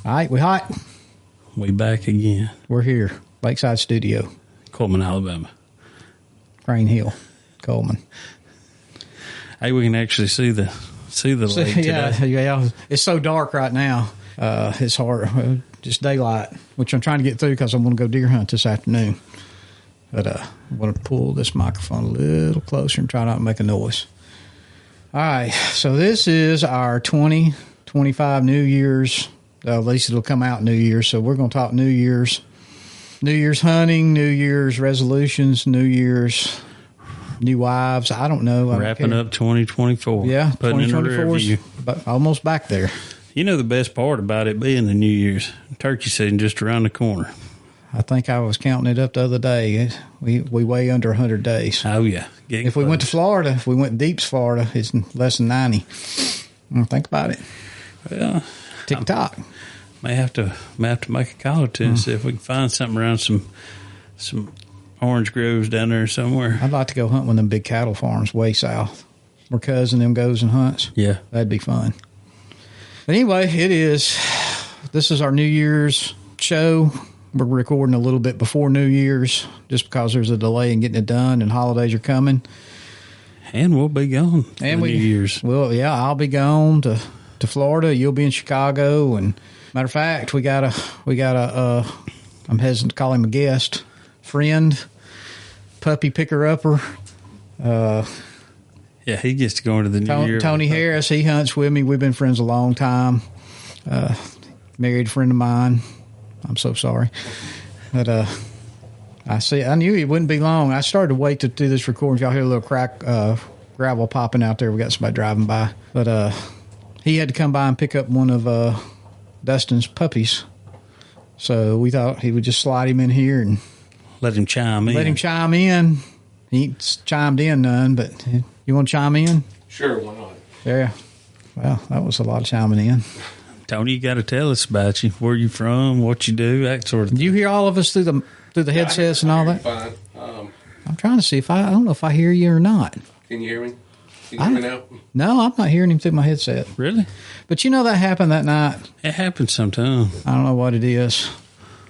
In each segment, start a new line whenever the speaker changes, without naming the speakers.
All right, we hot.
We back again.
We're here, Lakeside Studio,
Coleman, Alabama.
Crane Hill, Coleman.
Hey, we can actually see the lake today.
Yeah. It's so dark right now. It's hard. Just daylight, which I'm trying to get through because I'm going to go deer hunt this afternoon. But I'm going to pull this microphone a little closer and try not to make a noise. All right, so this is our 2025 New Year's. At least it'll come out New Year's. So we're going to talk New Year's hunting, New Year's resolutions, New Year's new wives. I don't know.
Wrapping up 2024.
Yeah,
putting in a rear view.
But almost back there.
You know the best part about it being the New Year's turkey season just around the corner.
I think I was counting it up the other day. We way under 100 days.
Oh yeah.
If we went to Florida, if we went deep to Florida, it's less than 90. Think about it.
Well,
TikTok.
May have to make a call to and see if we can find something around some orange groves down there somewhere.
I'd like to go hunt one of them big cattle farms way south where cousin them goes and hunts.
Yeah.
That'd be fun. But anyway, this is our New Year's show. We're recording a little bit before New Year's just because there's a delay in getting it done and holidays are coming.
And we'll be gone for New Year's.
Well, yeah, I'll be gone to Florida. You'll be in Chicago. And matter of fact, we got a I'm hesitant to call him a guest, friend, puppy picker-upper.
Yeah, he gets to go into the New Year.
Tony Harris, he hunts with me. We've been friends a long time. Married friend of mine. I'm so sorry. But I knew it wouldn't be long. I started to wait to do this recording. Y'all hear a little crack, gravel popping out there. We got somebody driving by. But he had to come by and pick up one of Dustin's puppies. So we thought he would just slide him in here and
let him chime
in. He ain't chimed in none, but you want to chime in?
Sure, why not?
Yeah. Well, that was a lot of chiming in.
Tony, you got to tell us about you. Where you from? What you do? That sort of thing.
Do you hear all of us through the headsets and all that?
Fine.
I'm trying to see if I don't know if I hear you or not.
Can you hear me? Can you hear me now?
No, I'm not hearing him through my headset.
Really?
But you know that happened that night.
It happens sometimes.
I don't know what it is.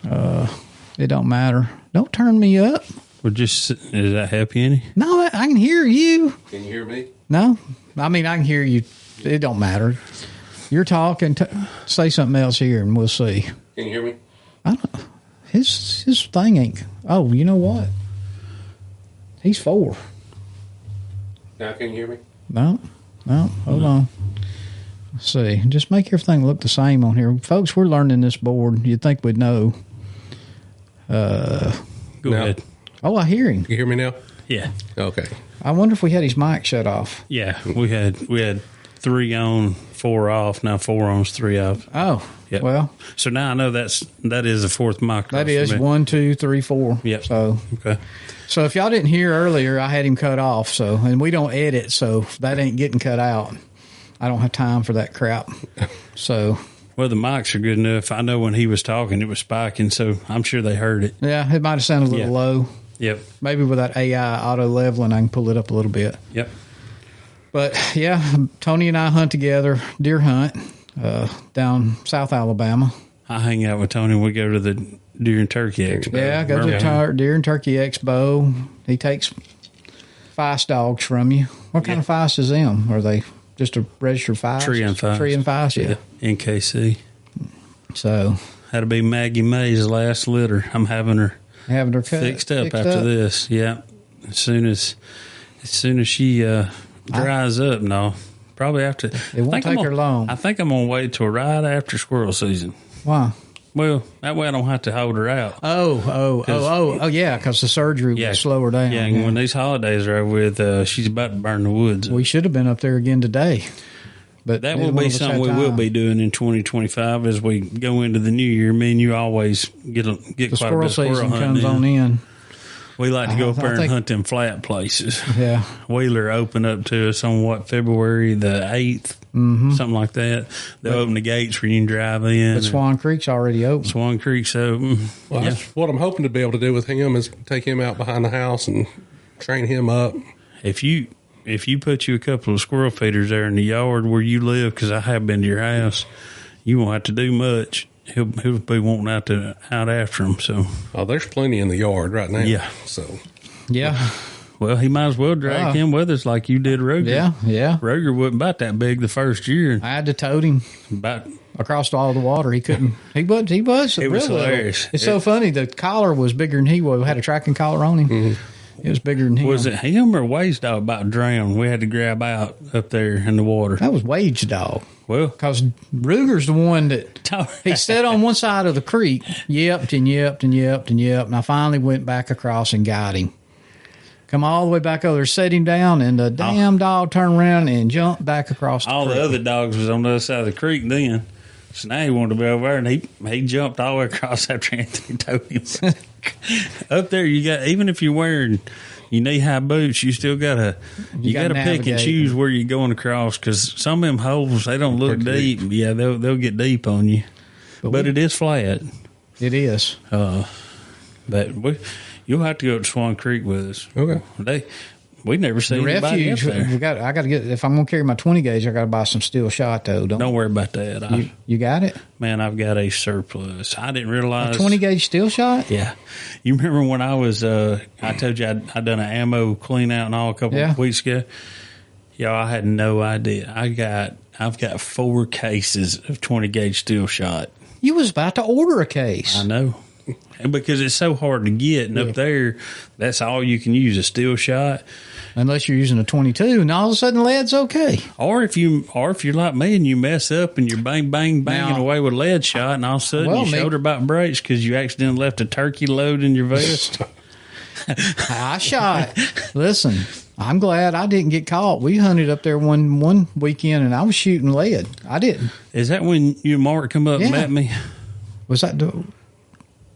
It don't matter. Don't turn me up.
Does that help you any?
No, I can hear you.
Can you hear me?
No, I mean I can hear you. It don't matter. You're talking. Say something else here, and we'll see.
Can you hear me?
I don't. His thing ain't. Oh, you know what? He's 4.
Now can you hear me?
No. Hold on. Let's see. Just make everything look the same on here, folks. We're learning this board. You'd think we'd know.
Go ahead.
Oh, I hear him.
Can you hear me now?
Yeah.
Okay.
I wonder if we had his mic shut off.
Yeah, we had 3 on, 4 off. Now 4 on, 3 off.
Oh,
yep. Well. So now I know that is a 4th mic.
That is 1, 2, 3, 4.
Yep.
So
okay.
So if y'all didn't hear earlier, I had him cut off. So and we don't edit, so that ain't getting cut out. I don't have time for that crap. So.
Well, the mics are good enough. I know when he was talking, it was spiking, so I'm sure they heard it.
Yeah, it might have sounded a little low.
Yep.
Maybe with that AI auto leveling, I can pull it up a little bit.
Yep.
But, yeah, Tony and I hunt together, deer hunt, down South Alabama.
I hang out with Tony when we go to the Deer and Turkey Expo.
Yeah, go to the Deer and Turkey Expo. He takes feist dogs from you. What kind of feist is them? Are they just a registered feist?
Tree and
feist, yeah.
NKC.
So.
That'll be Maggie May's last litter. I'm having her
cut,
fixed up after this. Yeah. As soon as she dries up, no. Probably after.
It won't take her long.
I think I'm going to wait till right after squirrel season.
Why?
Well, that way I don't have to hold her out.
Oh, yeah, because the surgery will slow her down.
Yeah, and when these holidays are over with, she's about to burn the woods.
We should have been up there again today. But
that will be something we will be doing in 2025 as we go into the new year. Me and you always get quite a bit of squirrel
season
hunting
comes on in.
We like to go up there and hunt them flat places.
Yeah.
Wheeler opened up to us on February the 8th, something like that. They'll open the gates where you can drive in.
But Swan Creek's already open.
Swan Creek's open.
Well, that's what I'm hoping to be able to do with him is take him out behind the house and train him up.
If you put you a couple of squirrel feeders there in the yard where you live, because I have been to your house, you won't have to do much. he'll be wanting out after him. So,
Oh, there's plenty in the yard right now.
Yeah.
So
Yeah.
well, he might as well drag him with us like you did Ruger.
Yeah.
Ruger wasn't about that big the first year.
I had to tote him
About
across all the water. He couldn't. He was.
It was
real little.
hilarious.
It's so funny. The collar was bigger than he was. Had a tracking collar on him.
Mm-hmm.
It was bigger than him.
was it him or Wade's dog about drowned? We had to grab out up there in the water.
That was Wade's dog.
Well,
Because Ruger's the one that he sat on one side of the creek, yipped and yipped and yipped and yipped, and I finally went back across and got him. Come all the way back over there, set him down, and the damn dog turned around and jumped back across the
all
creek.
the other dogs was on the other side of the creek then. So now he wanted to be over there, and he jumped all the way across after Anthony told him. Up there, you got, even if you're wearing your knee-high boots, you still gotta pick and
navigate.
choose where you're going across, because some of them holes, they don't look
Pretty
deep. Yeah, they'll get deep on you, but it is flat.
It is.
But you'll have to go to Swan Creek with us.
Okay.
We never seen
The
anybody up
refuge.
there.
I got to get. If I'm going to carry my 20 gauge, I got to buy some steel shot though.
Don't worry about that.
You got it?
Man, I've got a surplus. I didn't realize.
20 gauge steel shot?
Yeah. You remember when I was, I told you I'd done an ammo clean out and all a couple of weeks ago? Y'all, I had no idea. I've got 4 cases of 20 gauge steel shot.
You was about to order a case.
I know. And because it's so hard to get, and up there, that's all you can use, a steel shot.
Unless you're using a 22, and all of a sudden lead's okay.
Or if you're like me and you mess up and you're banging
Now-
away with lead shot, and all of a sudden your shoulder about breaks because you accidentally left a turkey load in your vest.
I shot. Listen, I'm glad I didn't get caught. We hunted up there one weekend, and I was shooting lead. I didn't.
Is that when you and Mark come up and
Yeah.
met me?
Was that?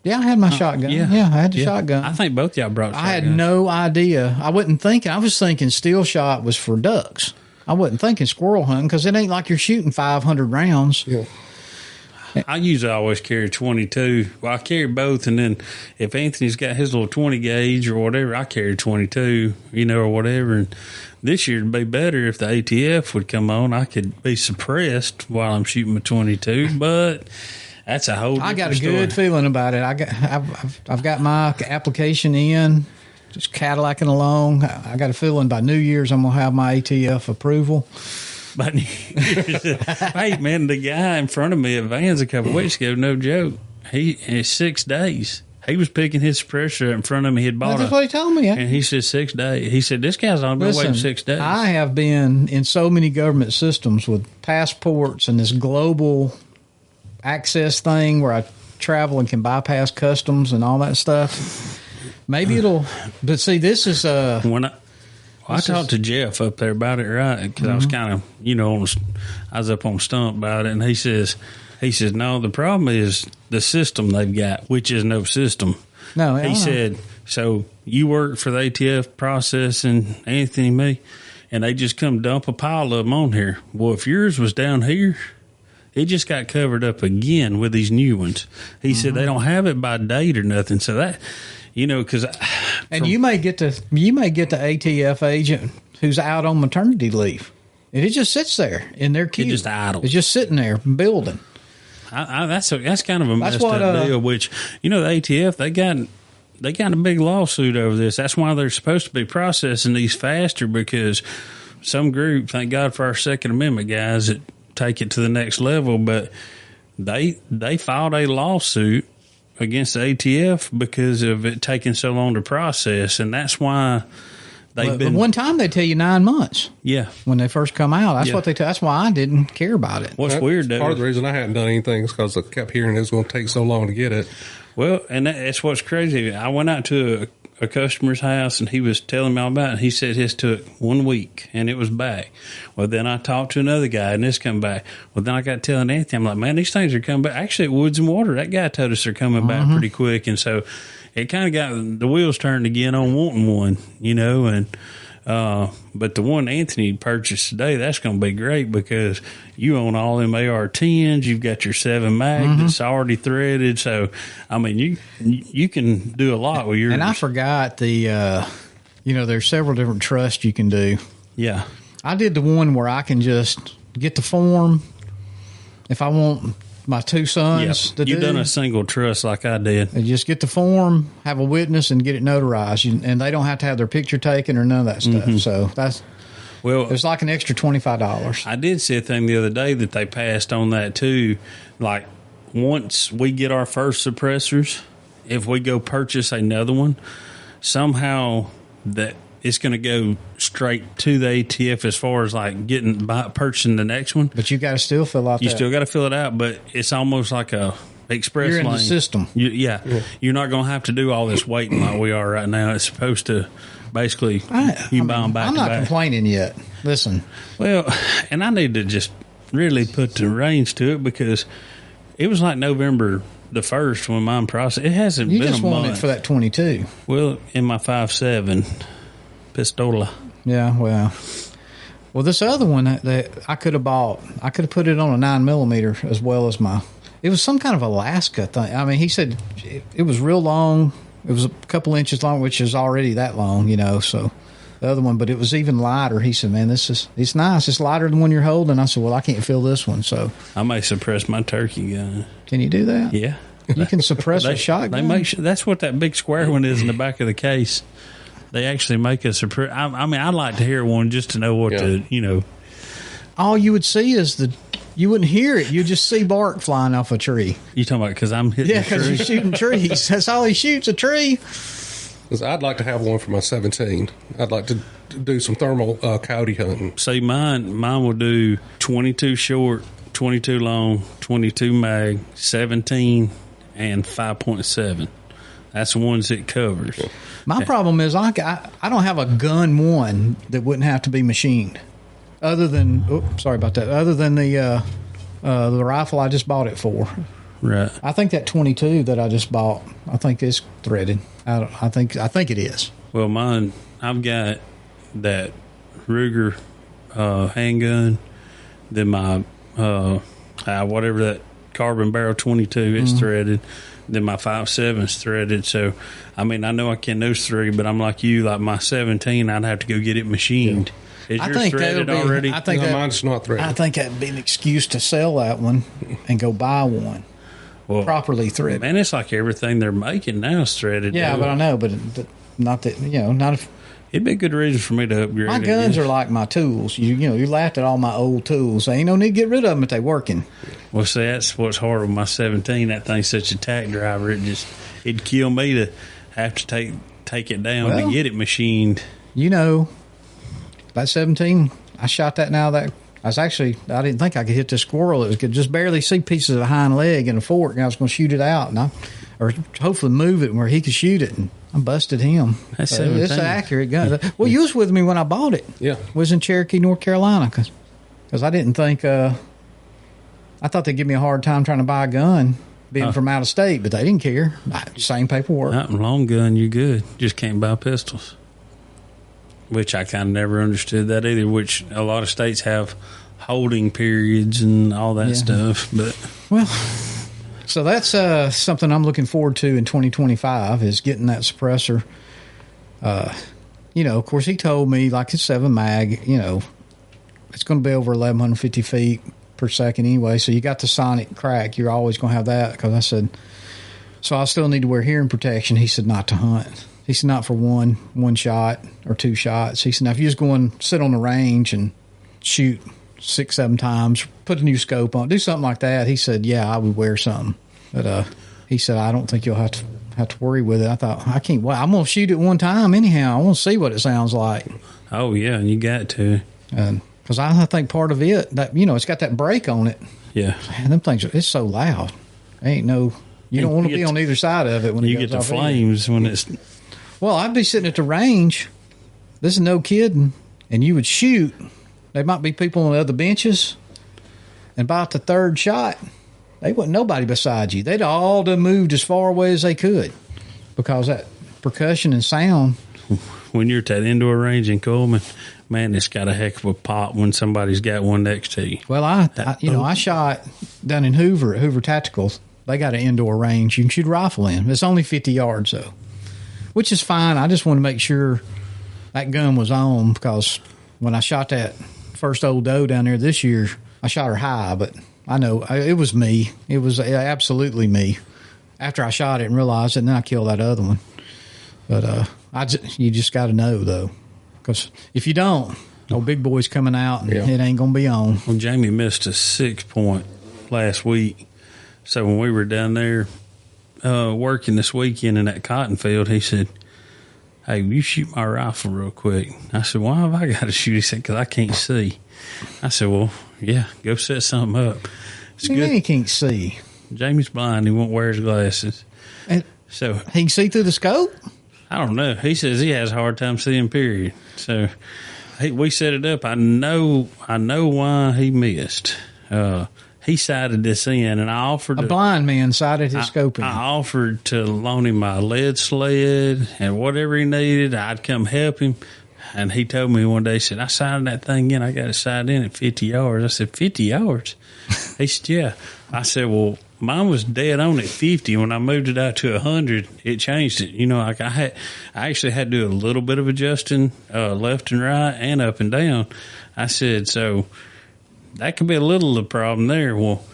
Yeah, I had my shotgun. Yeah, I had the shotgun.
I think both y'all brought shotguns.
I had no idea. I wasn't thinking. I was thinking steel shot was for ducks. I wasn't thinking squirrel hunting because it ain't like you're shooting 500 rounds.
Yeah.
I usually always carry 22. Well, I carry both, and then if Anthony's got his little 20 gauge or whatever, I carry 22, or whatever. And this year it'd be better if the ATF would come on. I could be suppressed while I'm shooting my 22, but that's a whole different
I got a
story.
good feeling about it. I've got my application in, just Cadillacing along. I got a feeling by New Year's I'm gonna have my ATF approval.
But hey, man, the guy in front of me at Vans a couple of weeks ago, no joke, in 6 days, he was picking his suppressor in front of me. He had bought
That's what he told me.
and he said 6 days. He said, this guy's only been waiting 6 days.
I have been in so many government systems with passports and this global access thing where I travel and can bypass customs and all that stuff. Maybe it'll. But see, this is
when I talked to Jeff up there about it, right? Because I was kind of, I was up on stump about it, and he says, no, the problem is the system they've got, which is no system.
No,
he said, so you work for the ATF processing, Anthony, me, and they just come dump a pile of them on here. Well, if yours was down here, it just got covered up again with these new ones. He said they don't have it by date or nothing. So that, because
and you may get the ATF agent who's out on maternity leave, and it just sits there in their queue.
It just idle.
It's just sitting there building.
That's kind of a messed up deal. Which the ATF they got a big lawsuit over this. That's why they're supposed to be processing these faster, because some group, thank God for our Second Amendment guys that take it to the next level, but they filed a lawsuit against the ATF because of it taking so long to process, and that's why they've been.
One time they tell you 9 months.
Yeah,
when they first come out, that's what they. That's why I didn't care about it.
What's weird though?
Part of the reason I hadn't done anything is because I kept hearing it was going to take so long to get it.
Well, and that's what's crazy. I went out to a customer's house, and he was telling me all about it. He said his took 1 week, and it was back. Well, then I talked to another guy, and this come back. Well, then I got telling Anthony, I'm like, man, these things are coming back. Actually, at Woods and Water, that guy told us they're coming back pretty quick, and so it kind of got the wheels turned again on wanting one, and but the one Anthony purchased today, that's going to be great because you own all them AR-10s. You've got your 7 mag that's already threaded. So, I mean, you can do a lot with yours.
And I forgot there's several different trusts you can do.
Yeah.
I did the one where I can just get the form. If I want my two sons to
You've
do.
done a single trust like I did.
And just get the form, have a witness, and get it notarized. And they don't have to have their picture taken or none of that stuff. So it's like an extra $25.
I did see a thing the other day that they passed on that too. Like, once we get our first suppressors, if we go purchase another one, somehow that it's going to go straight to the ATF as far as like purchasing the next one.
But you got to still fill out.
You still got to fill it out, but it's almost like a express
You're in
lane.
the system.
You're not going to have to do all this waiting like we are right now. It's supposed to basically buy them back.
I'm not
back.
complaining yet. Listen,
Well, and I need to just really put the reins to it because it was like November the 1st when mine processed. It hasn't
you
been
just
a
want
month.
it for that 22.
Well, in my 5.7 Pistola.
Yeah, well, this other one that I could have bought, I could have put it on a 9mm as well as it was some kind of Alaska thing. I mean, he said it was real long. It was a couple inches long, which is already that long, so the other one, but it was even lighter. He said, man, it's nice. It's lighter than the one you're holding. I said, well, I can't feel this one. So
I may suppress my turkey gun.
Can you do that?
Yeah.
You can suppress a shotgun.
They make sure, that's what that big square one is in the back of the case. They actually make a suppress. I mean, I'd like to hear one just to know what
All you would see is you wouldn't hear it. You'd just see bark flying off a tree.
You talking about because I'm hitting
Yeah, because you're shooting trees. That's all he shoots, a tree.
'Cause I'd like to have one for my 17. I'd like to do some thermal coyote hunting.
See, mine will do 22 short, 22 long, 22 mag, 17, and 5.7. That's the ones it covers.
My problem is I don't have a gun one that wouldn't have to be machined. Other than, sorry about that. Other than the rifle I just bought it for.
Right.
I think that 22 that I just bought, I think is threaded. I think it is.
Well, mine, I've got that Ruger handgun, then my whatever that carbon barrel 22, it's threaded. Then my 5.7 is threaded. So, I mean, I know I can those three, but I'm like you, like my 17, I'd have to go get it machined. Is yours threaded already?
I think
mine's not threaded.
I think that'd be an excuse to sell that one and go buy one properly threaded.
Man, it's like everything they're making now is threaded.
Yeah, but I know, but not that, not if.
It'd be a good reason for me to upgrade.
My guns are like my tools. You laughed at all my old tools. There ain't no need to get rid of them if they working.
Well, see, that's what's hard with my 17. That thing's such a tack driver. It'd kill me to have to take it down to get it machined.
That 17, I shot that now. That I didn't think I could hit the squirrel. It could just barely see pieces of a hind leg and a fork, and I was going to shoot it out, or hopefully move it where he could shoot it, and I busted him.
That's
So it's an
17.
accurate gun. Well, you was with me when I bought it.
Yeah.
Was in Cherokee, North Carolina, because I didn't think. I thought they'd give me a hard time trying to buy a gun, being from out of state, but they didn't care. Same paperwork.
Not long gun, you good. Just can't buy pistols. Which I kind of never understood that either, which a lot of states have holding periods and all that stuff. But
Well, so that's something I'm looking forward to in 2025 is getting that suppressor. Of course, he told me like it's 7 mag, it's going to be over 1,150 feet per second anyway. So you got the sonic crack. You're always going to have that because I said, so I still need to wear hearing protection. He said not to hunt. He said not for one shot or 2 shots. He said now if you just go and sit on the range and shoot 6-7 times, put a new scope on, do something like that. He said, yeah, I would wear something. But he said, I don't think you'll have to worry with it. I thought, I can't wait. I'm going to shoot it one time anyhow. I want to see what it sounds like.
oh yeah, you got to.
Because I think part of it, that it's got that brake on it.
Yeah.
Man, them things, it's so loud. Ain't no, you don't want to be on either side of it when
You
it
get
goes
the
off
flames when it's.
Well, I'd be sitting at the range. This is no kidding. And you would shoot. There might be people on the other benches. And about the 3rd shot, they wasn't nobody beside you. They'd all done moved as far away as they could. Because that percussion and sound.
When you're at that indoor range in Coleman, man, it's got a heck of a pop when somebody's got one next to you.
Well, I shot down in Hoover at Hoover Tacticals. They got an indoor range. You can shoot a rifle in. It's only 50 yards, though. Which is fine. I just want to make sure that gun was on because when I shot that first old doe down there this year, I shot her high, but I know. It was me. It was absolutely me. After I shot it and realized it, and then I killed that other one. But you just got to know, though. Because if you don't, old big boy's coming out, and it ain't going to be on.
Well, Jamie missed a 6-point last week. So when we were down there working this weekend in that cotton field, he said, "Hey, will you shoot my rifle real quick?" I said, "Why have I got to shoot?" He said, "Because I can't see." I said, "Well, yeah, go set something up." It's
What do you
good.
mean he can't see?
Jamie's blind. He won't wear his glasses.
And
So
he can see through the scope?
I don't know. He says he has a hard time seeing, period. So we set it up. I know why he missed. He sighted this in, and I offered
A blind man sighted his scope in.
I offered to loan him my lead sled and whatever he needed. I'd come help him. And he told me one day, he said, "I sighted that thing in. I got it sighted in at 50 yards. I said, 50 yards? He said, "Yeah." I said, "Well, mine was dead on at 50. When I moved it out to 100, it changed it. You know, like I actually had to do a little bit of adjusting left and right and up and down." I said, "So that could be a little of the problem there." Well,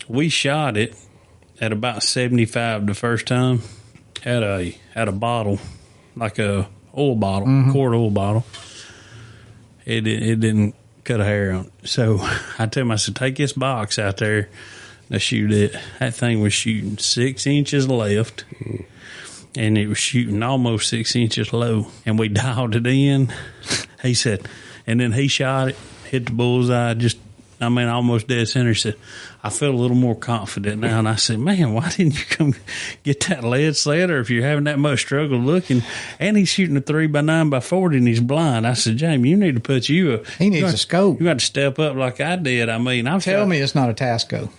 we shot it at about 75 the first time at a bottle, like a oil bottle, quart oil bottle. It didn't cut a hair on it. So I told him, I said, "Take this box out there and shoot it." That thing was shooting 6 inches left, and it was shooting almost 6 inches low. And we dialed it in. He said, and then he shot it, hit the bullseye, almost dead center. He said, "I feel a little more confident now." And I said, "Man, why didn't you come get that lead sled? Or if you're having that much struggle looking," and he's shooting a 3x9x40 and he's blind. I said, "Jamie, you need to put
He needs a scope.
You got to step up like I did." I mean,
Tell me it's not a Tasco.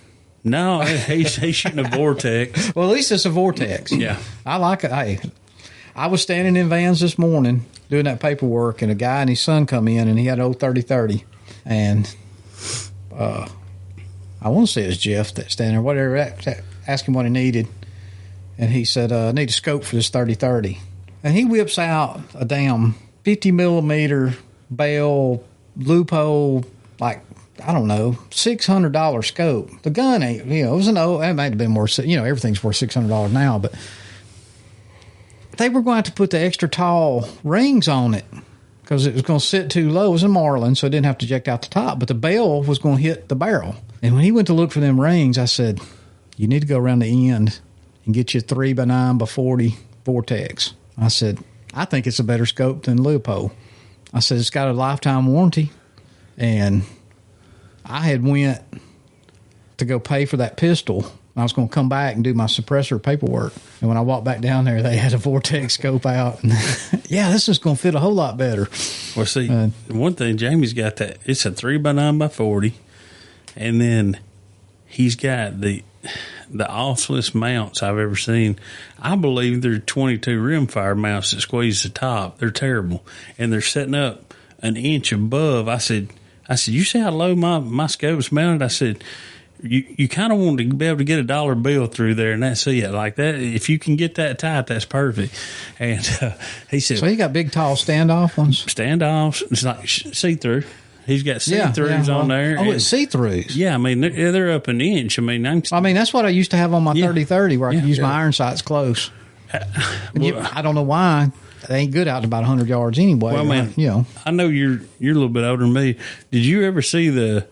No, he's shooting a Vortex.
Well, at least it's a Vortex.
Yeah.
I like it. Hey, I was standing in Vans this morning doing that paperwork, and a guy and his son come in, and he had an old 30-30. And I want to say it was Jeff that's standing there, whatever, asked him what he needed. And he said, "I need a scope for this 30-30. And he whips out a damn 50-millimeter Bell loophole, like, I don't know, $600 scope. The gun ain't, it was an old, it might have been worth, everything's worth $600 now, but they were going to have to put the extra tall rings on it because it was going to sit too low. It was a Marlin, so it didn't have to eject out the top, but the bell was going to hit the barrel. And when he went to look for them rings, I said, "You need to go around the end and get you a 3x9x40 Vortex." I said, "I think it's a better scope than Leupold." I said, "It's got a lifetime warranty." And I had went to go pay for that pistol. I was going to come back and do my suppressor paperwork. And when I walked back down there, they had a Vortex scope out. And yeah, this is going to fit a whole lot better.
Well, see, one thing, Jamie's got that. It's a 3x9x40. And then he's got the awfulest mounts I've ever seen. I believe they're 22 rimfire mounts that squeeze the top. They're terrible. And they're setting up an inch above. I said, "You see how low my scope's mounted?" I said, you kind of want to be able to get a dollar bill through there, and that's it. Like that, if you can get that tight, that's perfect. And he said,
"So he got big, tall standoff ones?"
Standoffs. It's like see-through. He's got see-throughs on there.
Oh, it's see-throughs.
Yeah, I mean, they're up an inch. I mean,
that's what I used to have on my 30-30 where I could use my iron sights close. I don't know why. They ain't good out to about 100 yards anyway.
Well, man, I know you're a little bit older than me. Did you ever see the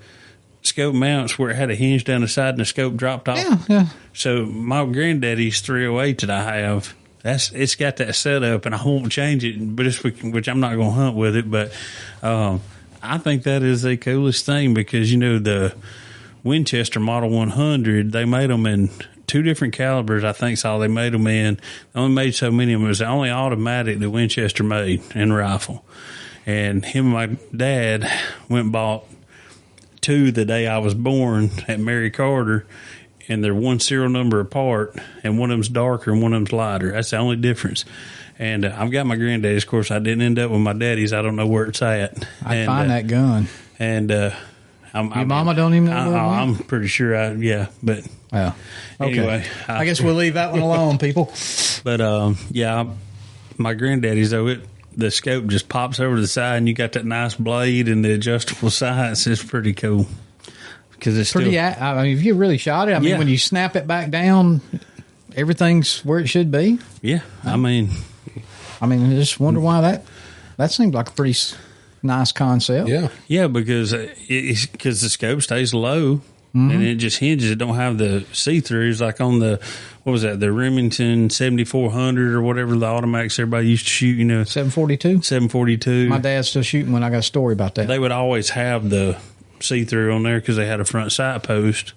scope mounts where it had a hinge down the side and the scope dropped off?
Yeah.
So my granddaddy's 308 that I have, it's got that setup, and I won't change it, but which I'm not going to hunt with it. But I think that is the coolest thing because the Winchester Model 100, they made them in 2 different calibers. I think so. They made them in. They only made so many of them. It was the only automatic that Winchester made in rifle. And him and my dad went and bought 2 the day I was born at Mary Carter, and they're 1 serial number apart, and one of them's darker and one of them's lighter. That's the only difference. And I've got my granddaddy's. Of course, I didn't end up with my daddy's. I don't know where it's at.
I'd find that gun.
And
your mama don't even know where it
I'm
went?
pretty sure but
yeah. Okay.
Anyway.
I guess we'll leave that one alone, people.
But, my granddaddy's, though, the scope just pops over to the side, and you got that nice blade and the adjustable sights. It's pretty cool. because it's
Pretty.
still,
I mean, if you really shot it, I mean,
Yeah.
when you snap it back down, everything's where it should be.
yeah. I mean,
I mean, I just wonder why that seems like a pretty nice concept.
Yeah.
yeah, because because the scope stays low.
Mm-hmm.
And it just hinges. It don't have the see-throughs like on the, what was that, the Remington 7400 or whatever the automatics everybody used to shoot,
742.
742.
My dad's still shooting when I got a story about that.
They would always have the see-through on there because they had a front sight post.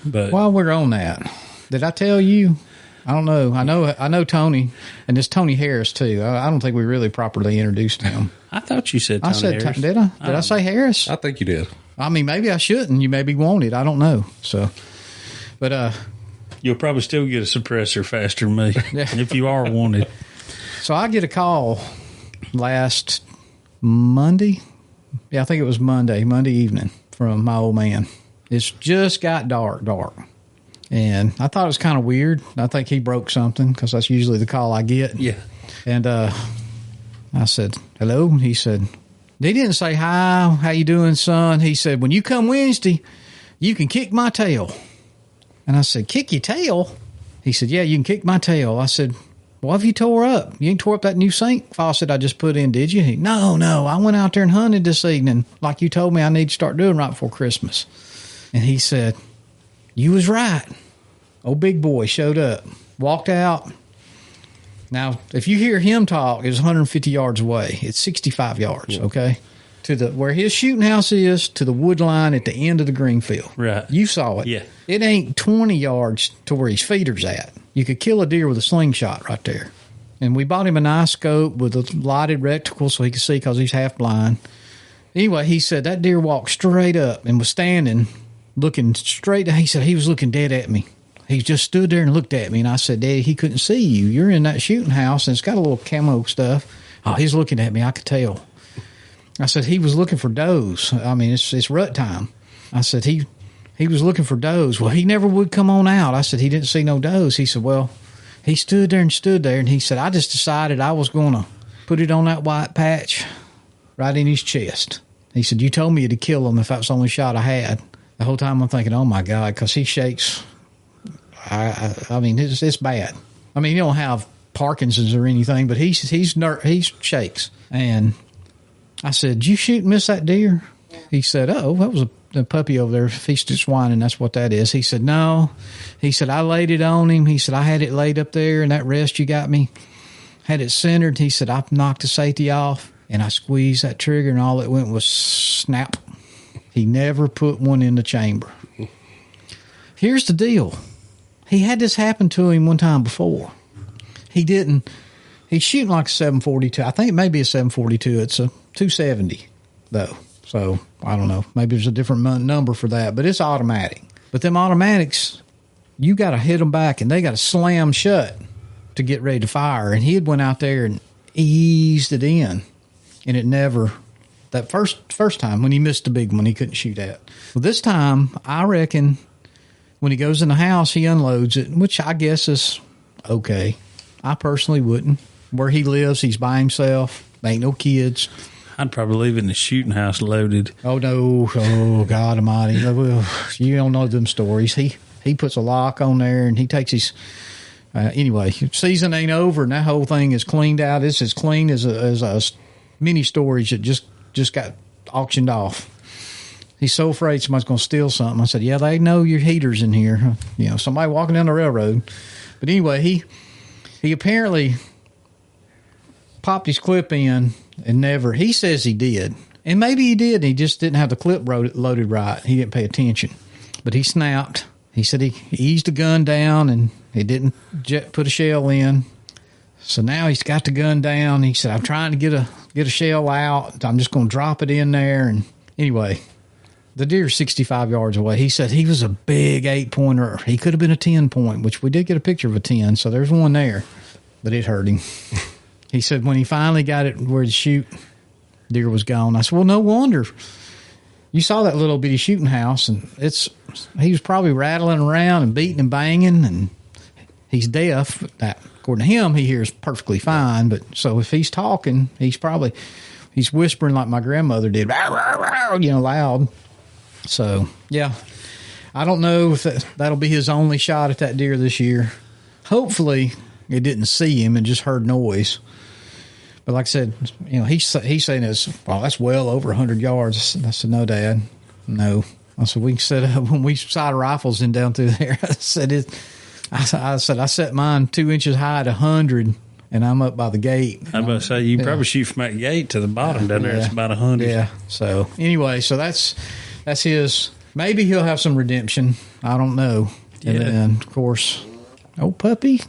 But
While we're on that, did I tell you? I don't know. I know Tony, and it's Tony Harris too. I don't think we really properly introduced him.
I thought you said Tony
I said,
Harris.
did I? Did I say Harris?
I think you did.
I mean, maybe I shouldn't. You maybe won't it. I don't know. So, but
You'll probably still get a suppressor faster than me
Yeah.
if you are wanted.
so I get a call last Monday. Yeah, I think it was Monday evening from my old man. It's just got dark. And I thought it was kind of weird. I think he broke something because that's usually the call I get.
Yeah.
And I said, hello. He said, he didn't say, hi, how you doing, son? He said, when you come Wednesday, you can kick my tail. And I said, kick your tail? He said, yeah, you can kick my tail. I said, what have you tore up? You ain't tore up that new sink faucet I just put in, did you? He, no, I went out there and hunted this evening like you told me I need to start doing right before Christmas. And he said, you was right. Old big boy showed up, walked out. Now, if you hear him talk, it's 150 yards away. It's 65 yards, okay? To the where his shooting house is, to the wood line at the end of the green field.
Right.
You saw it.
Yeah.
It ain't 20 yards to where his feeder's at. You could kill a deer with a slingshot right there. And we bought him a nice scope with a lighted reticle so he could see because he's half blind. Anyway, he said that deer walked straight up and was standing, looking straight. He said he was looking dead at me. He just stood there and looked at me, and I said, Daddy, he couldn't see you. You're in that shooting house, and it's got a little camo stuff. Oh, he's looking at me. I could tell. I said, he was looking for does. I mean, it's rut time. I said, he was looking for does. Well, he never would come on out. I said, he didn't see no does. He said, well, he stood there, and he said, I just decided I was going to put it on that white patch right in his chest. He said, you told me to kill him if that was the only shot I had. The whole time I'm thinking, oh, my God, because he shakes. I mean, it's bad. I mean, he don't have Parkinson's or anything, but he shakes. And I said, "Did you shoot and miss that deer?" He said, "Oh, that was a puppy over there feasted swine, that's what that is." He said, "No." He said, "I laid it on him." He said, "I had it laid up there, and that rest you got me, had it centered." He said, "I knocked the safety off, and I squeezed that trigger, and all it went was snap." He never put one in the chamber. Here's the deal. He had this happen to him one time before. He didn't. He's shooting like a 742. I think it may be a 742. It's a 270, though. So, I don't know. Maybe there's a different number for that. But it's automatic. But them automatics, you got to hit them back, and they got to slam shut to get ready to fire. And he had went out there and eased it in. And it never... That first time when he missed the big one, he couldn't shoot at. Well, this time, I reckon... When he goes in the house, he unloads it, which I guess is okay. I personally wouldn't. Where he lives, he's by himself. Ain't no kids.
I'd probably leave it in the shooting house loaded.
Oh, no. Oh, God almighty. You don't know them stories. He puts a lock on there, and he takes his... anyway, season ain't over, and that whole thing is cleaned out. It's as clean as a mini storage that just got auctioned off. He's so afraid somebody's going to steal something. I said, yeah, they know your heater's in here. You know, somebody walking down the railroad. But anyway, he apparently popped his clip in and never, he says he did. And maybe he did. And he just didn't have the clip loaded right. He didn't pay attention. But he snapped. He said he eased the gun down and he didn't put a shell in. So now he's got the gun down. He said, I'm trying to get a shell out. I'm just going to drop it in there. And anyway... The deer's 65 yards away. He said he was a big 8-pointer. He could have been a 10-point, which we did get a picture of a 10, so there's one there. But it hurt him. He said when he finally got it where to shoot, deer was gone. I said, well, no wonder. You saw that little bitty shooting house, and he was probably rattling around and beating and banging, and he's deaf. According to him, he hears perfectly fine, but so if he's talking, he's whispering like my grandmother did, loud. So, yeah, I don't know if that'll be his only shot at that deer this year. Hopefully, it didn't see him and just heard noise. But like I said, he's saying that's well over 100 yards. I said, no, Dad, no. I said, we can set up when we sight rifles in down through there. I said, I set mine 2 inches high at 100, and I'm up by the gate.
I was about to say, you probably shoot from that gate to the bottom down there. It's about 100.
Yeah. So anyway, that's his. Maybe he'll have some redemption. I don't know.
Yeah.
And then, of course, old puppy.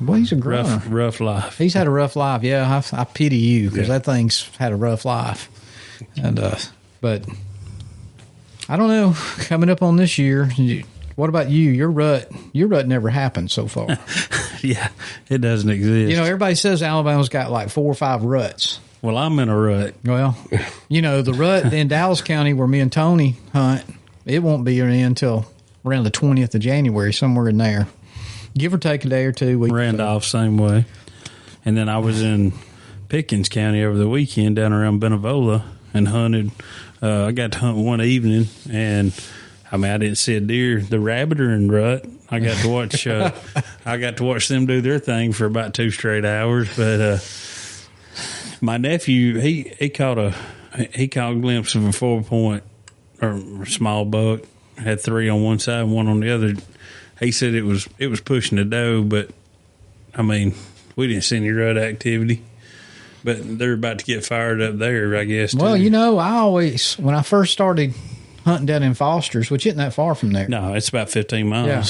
Boy, he's a grunter.
Rough life.
He's had a rough life. Yeah, I pity you because that thing's had a rough life. And but I don't know. Coming up on this year, what about you? Your rut never happened so far.
Yeah, it doesn't exist.
Everybody says Alabama's got like 4 or 5 ruts.
Well, I'm in a rut.
Well, the rut in Dallas County where me and Tony hunt, it won't be in until around the 20th of January, somewhere in there. Give or take a day or two.
Randolph, same way. And then I was in Pickens County over the weekend down around Benevola and hunted. I got to hunt one evening, and I didn't see a deer. The rabbit are in rut. I got to watch. I got to watch them do their thing for about 2 straight hours. But my nephew, he caught a glimpse of a 4-point or small buck. Had 3 on one side, 1 on the other. He said it was pushing the doe, but we didn't see any rut activity. But they're about to get fired up there, I guess.
Well,
too.
I always, when I first started hunting down in Foster's, which isn't that far from there.
No, it's about 15 miles.
Yeah.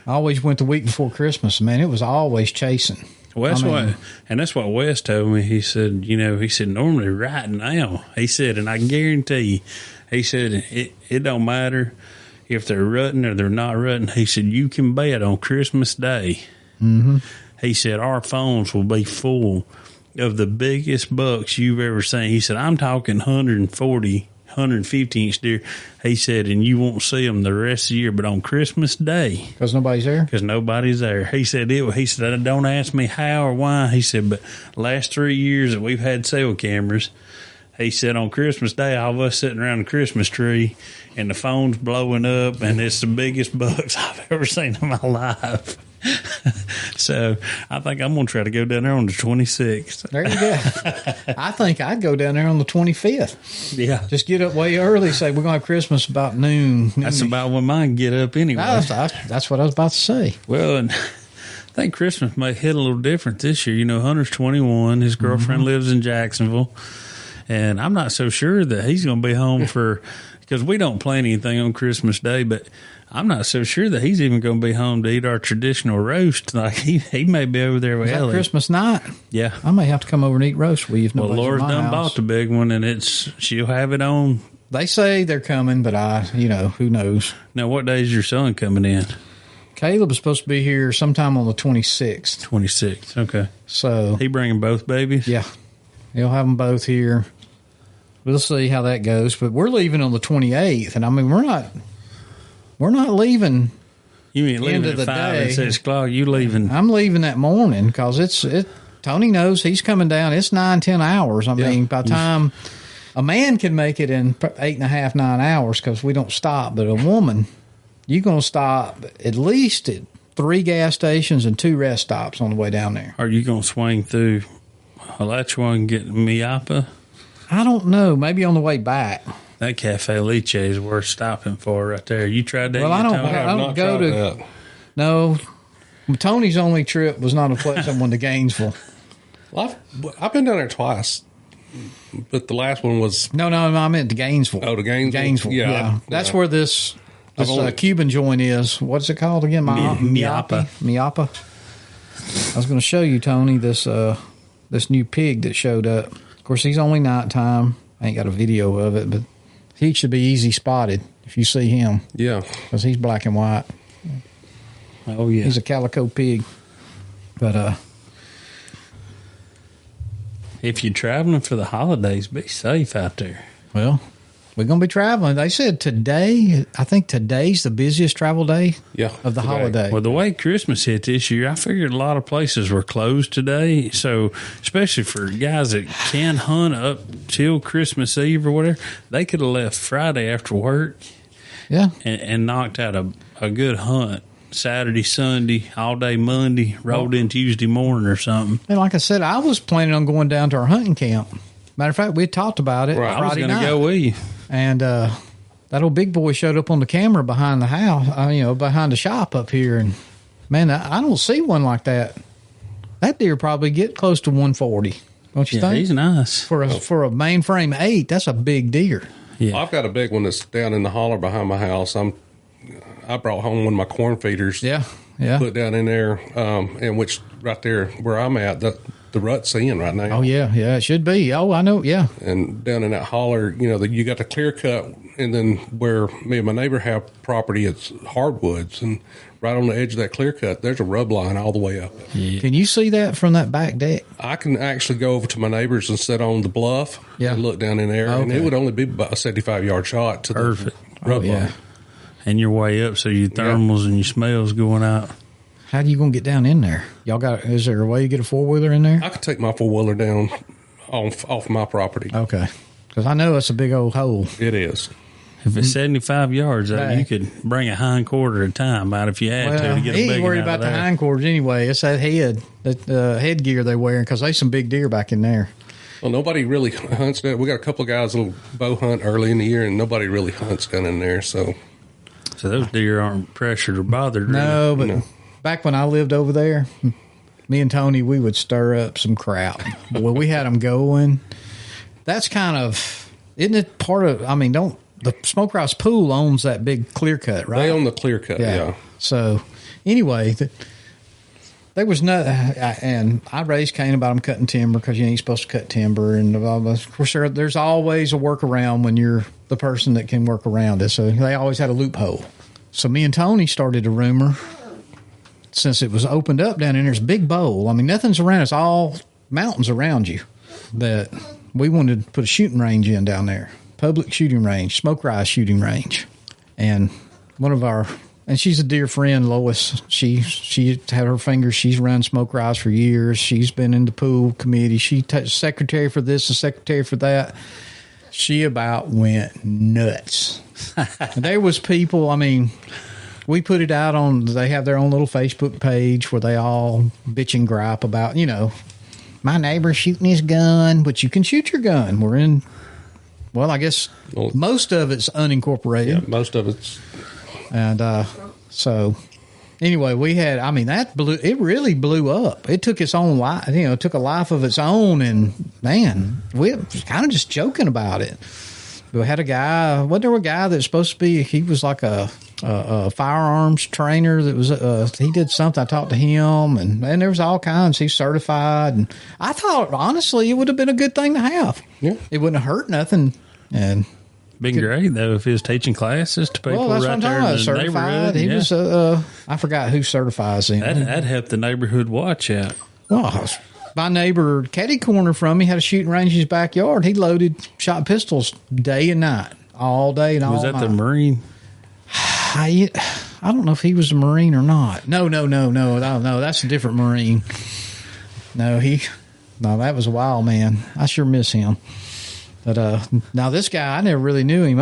I always went the week before Christmas. Man, it was always chasing.
Well, that's what Wes told me. He said, normally right now, he said, and I guarantee you, he said, it don't matter if they're rutting or they're not rutting. He said, you can bet on Christmas Day.
Mm-hmm.
He said, our phones will be full of the biggest bucks you've ever seen. He said, I'm talking 140, 150-inch deer. He said, and you won't see them the rest of the year, but on Christmas Day.
Because nobody's there?
Because nobody's there. He said, don't ask me how or why. He said, but last 3 years that we've had cell cameras, he said on Christmas Day, all of us sitting around the Christmas tree and the phone's blowing up, and it's the biggest bucks I've ever seen in my life. So I think I'm going to try to go down there on the 26th.
There you go. I think I'd go down there on the 25th.
Yeah.
Just get up way early, say we're going to have Christmas about noon.
That's about when mine get up anyway.
That's what I was about to say.
Well, and I think Christmas may hit a little different this year. Hunter's 21. His girlfriend lives in Jacksonville. And I'm not so sure that he's going to be home because we don't plan anything on Christmas Day, but I'm not so sure that he's even going to be home to eat our traditional roast. Like he may be over there with Ellie.
Christmas night?
Yeah.
I may have to come over and eat roast with you.
Well, Laura's done bought the big one, and she'll have it on.
They say they're coming, but who knows?
Now, what day is your son coming in?
Caleb's supposed to be here sometime on the 26th.
26th, okay.
So
he bringing both babies?
Yeah. He'll have them both here. We'll see how that goes, but we're leaving on the 28th, and we're not leaving.
You mean leaving at 5 and 6 o'clock? You leaving?
I'm leaving that morning because Tony knows he's coming down. It's 9-10 hours. By the time a man can make it in 8.5, 9 hours because we don't stop, but a woman, you're going to stop at least at 3 gas stations and 2 rest stops on the way down there.
Are you going to swing through Alachua and get Miapa?
I don't know. Maybe on the way back.
That Cafe Leche is worth stopping for right there. You tried that?
Well, I don't go to that. No. Tony's only trip was not a place I went to Gainesville.
Well, I've been down there twice, but the last one was...
No, I meant to Gainesville.
Oh, to Gainesville?
Gainesville, yeah. That's where this Cuban joint is. What's it called again?
Miapa.
I was going to show you, Tony, this new pig that showed up. Of course, he's only nighttime. I ain't got a video of it, but he should be easy spotted if you see him.
Yeah.
Because he's black and white.
Oh, yeah.
He's a calico pig. But,
if you're traveling for the holidays, be safe out there.
Well, we're going to be traveling. They said today, I think today's the busiest travel day of the holiday.
Well, the way Christmas hit this year, I figured a lot of places were closed today. So, especially for guys that can hunt up till Christmas Eve or whatever, they could have left Friday after work and knocked out a good hunt. Saturday, Sunday, all day Monday, rolled in Tuesday morning or something.
And like I said, I was planning on going down to our hunting camp. Matter of fact, we had talked about it
Right. I was
Friday
going to
night.
go with you.
And that old big boy showed up on the camera behind the house, behind the shop up here. And, man, I don't see one like that. That deer probably get close to 140, don't you think?
He's nice.
For a mainframe 8, that's a big deer.
Yeah.
I've got a big one that's down in the holler behind my house. I brought home one of my corn feeders.
Yeah.
Put down in there, and which right there where I'm at, the rut's in right now.
Oh, yeah, it should be. Oh, I know, yeah.
And down in that holler, you got the clear cut, and then where me and my neighbor have property, it's hardwoods, and right on the edge of that clear cut, there's a rub line all the way up.
Yeah.
Can you see that from that back deck?
I can actually go over to my neighbors and sit on the bluff and look down in there, and it would only be about a 75-yard shot to
Perfect.
the rub line.
Yeah.
And you're way up, so your thermals and your smells going out.
How do you going to get down in there? Is there a way you get a four-wheeler in there?
I could take my four-wheeler down off my property.
Okay. Because I know it's a big old hole.
It is.
If it's 75 yards,
Right.
you could bring a hind quarter at a time out if you had to get a
he
big
ain't
one
worried
out
about
of
the
there.
hindquarters anyway. It's that headgear they're wearing because there's some big deer back in there.
Well, nobody really hunts that. We got a couple of guys that'll bow hunt early in the year, and nobody really hunts down in there. So
those deer aren't pressured or bothered.
No,
really.
but back when I lived over there, me and Tony, we would stir up some crap. Boy, we had them going. That's kind of, isn't it part of, the Smokehouse Pool owns that big clear cut, right?
they own the clear cut, yeah.
So, anyway, there was no, and I raised Cain about them cutting timber because you ain't supposed to cut timber. And of course, there's always a workaround when you're the person that can work around it. So they always had a loophole. So me and Tony started a rumor, since it was opened up down in there's a big bowl. Nothing's around. It's all mountains around you. That we wanted to put a shooting range in down there, public shooting range, smoke rise shooting range, and and she's a dear friend, Lois. She had her fingers. She's run Smoke Rise for years. She's been in the pool committee. She secretary for this and secretary for that. She about went nuts. There was people, we put it out on, they have their own little Facebook page where they all bitch and gripe about, my neighbor's shooting his gun, but you can shoot your gun. We're in, I guess most of it's unincorporated.
Yeah, most of it's.
And so anyway, we had, it really blew up. It took its own life, it took a life of its own. And man, we were kind of just joking about it. We had a guy, that's supposed to be, he was like a firearms trainer that was, he did something. I talked to him and there was all kinds. He's certified. And I thought, honestly, it would have been a good thing to have.
Yeah.
It wouldn't have hurt nothing. And
been great though if he was teaching classes to people
that's
right
what I'm
there
talking
in
about.
the
Certified.
neighborhood.
He was. I forgot who certifies him.
That'd help the neighborhood watch out.
Well, my neighbor, catty corner from me, had a shooting range in his backyard. He shot pistols day and night, all day and all night.
Was that the Marine?
I don't know if he was a Marine or not. No. That's a different Marine. No, that was a wild man. I sure miss him. But now this guy, I never really knew him.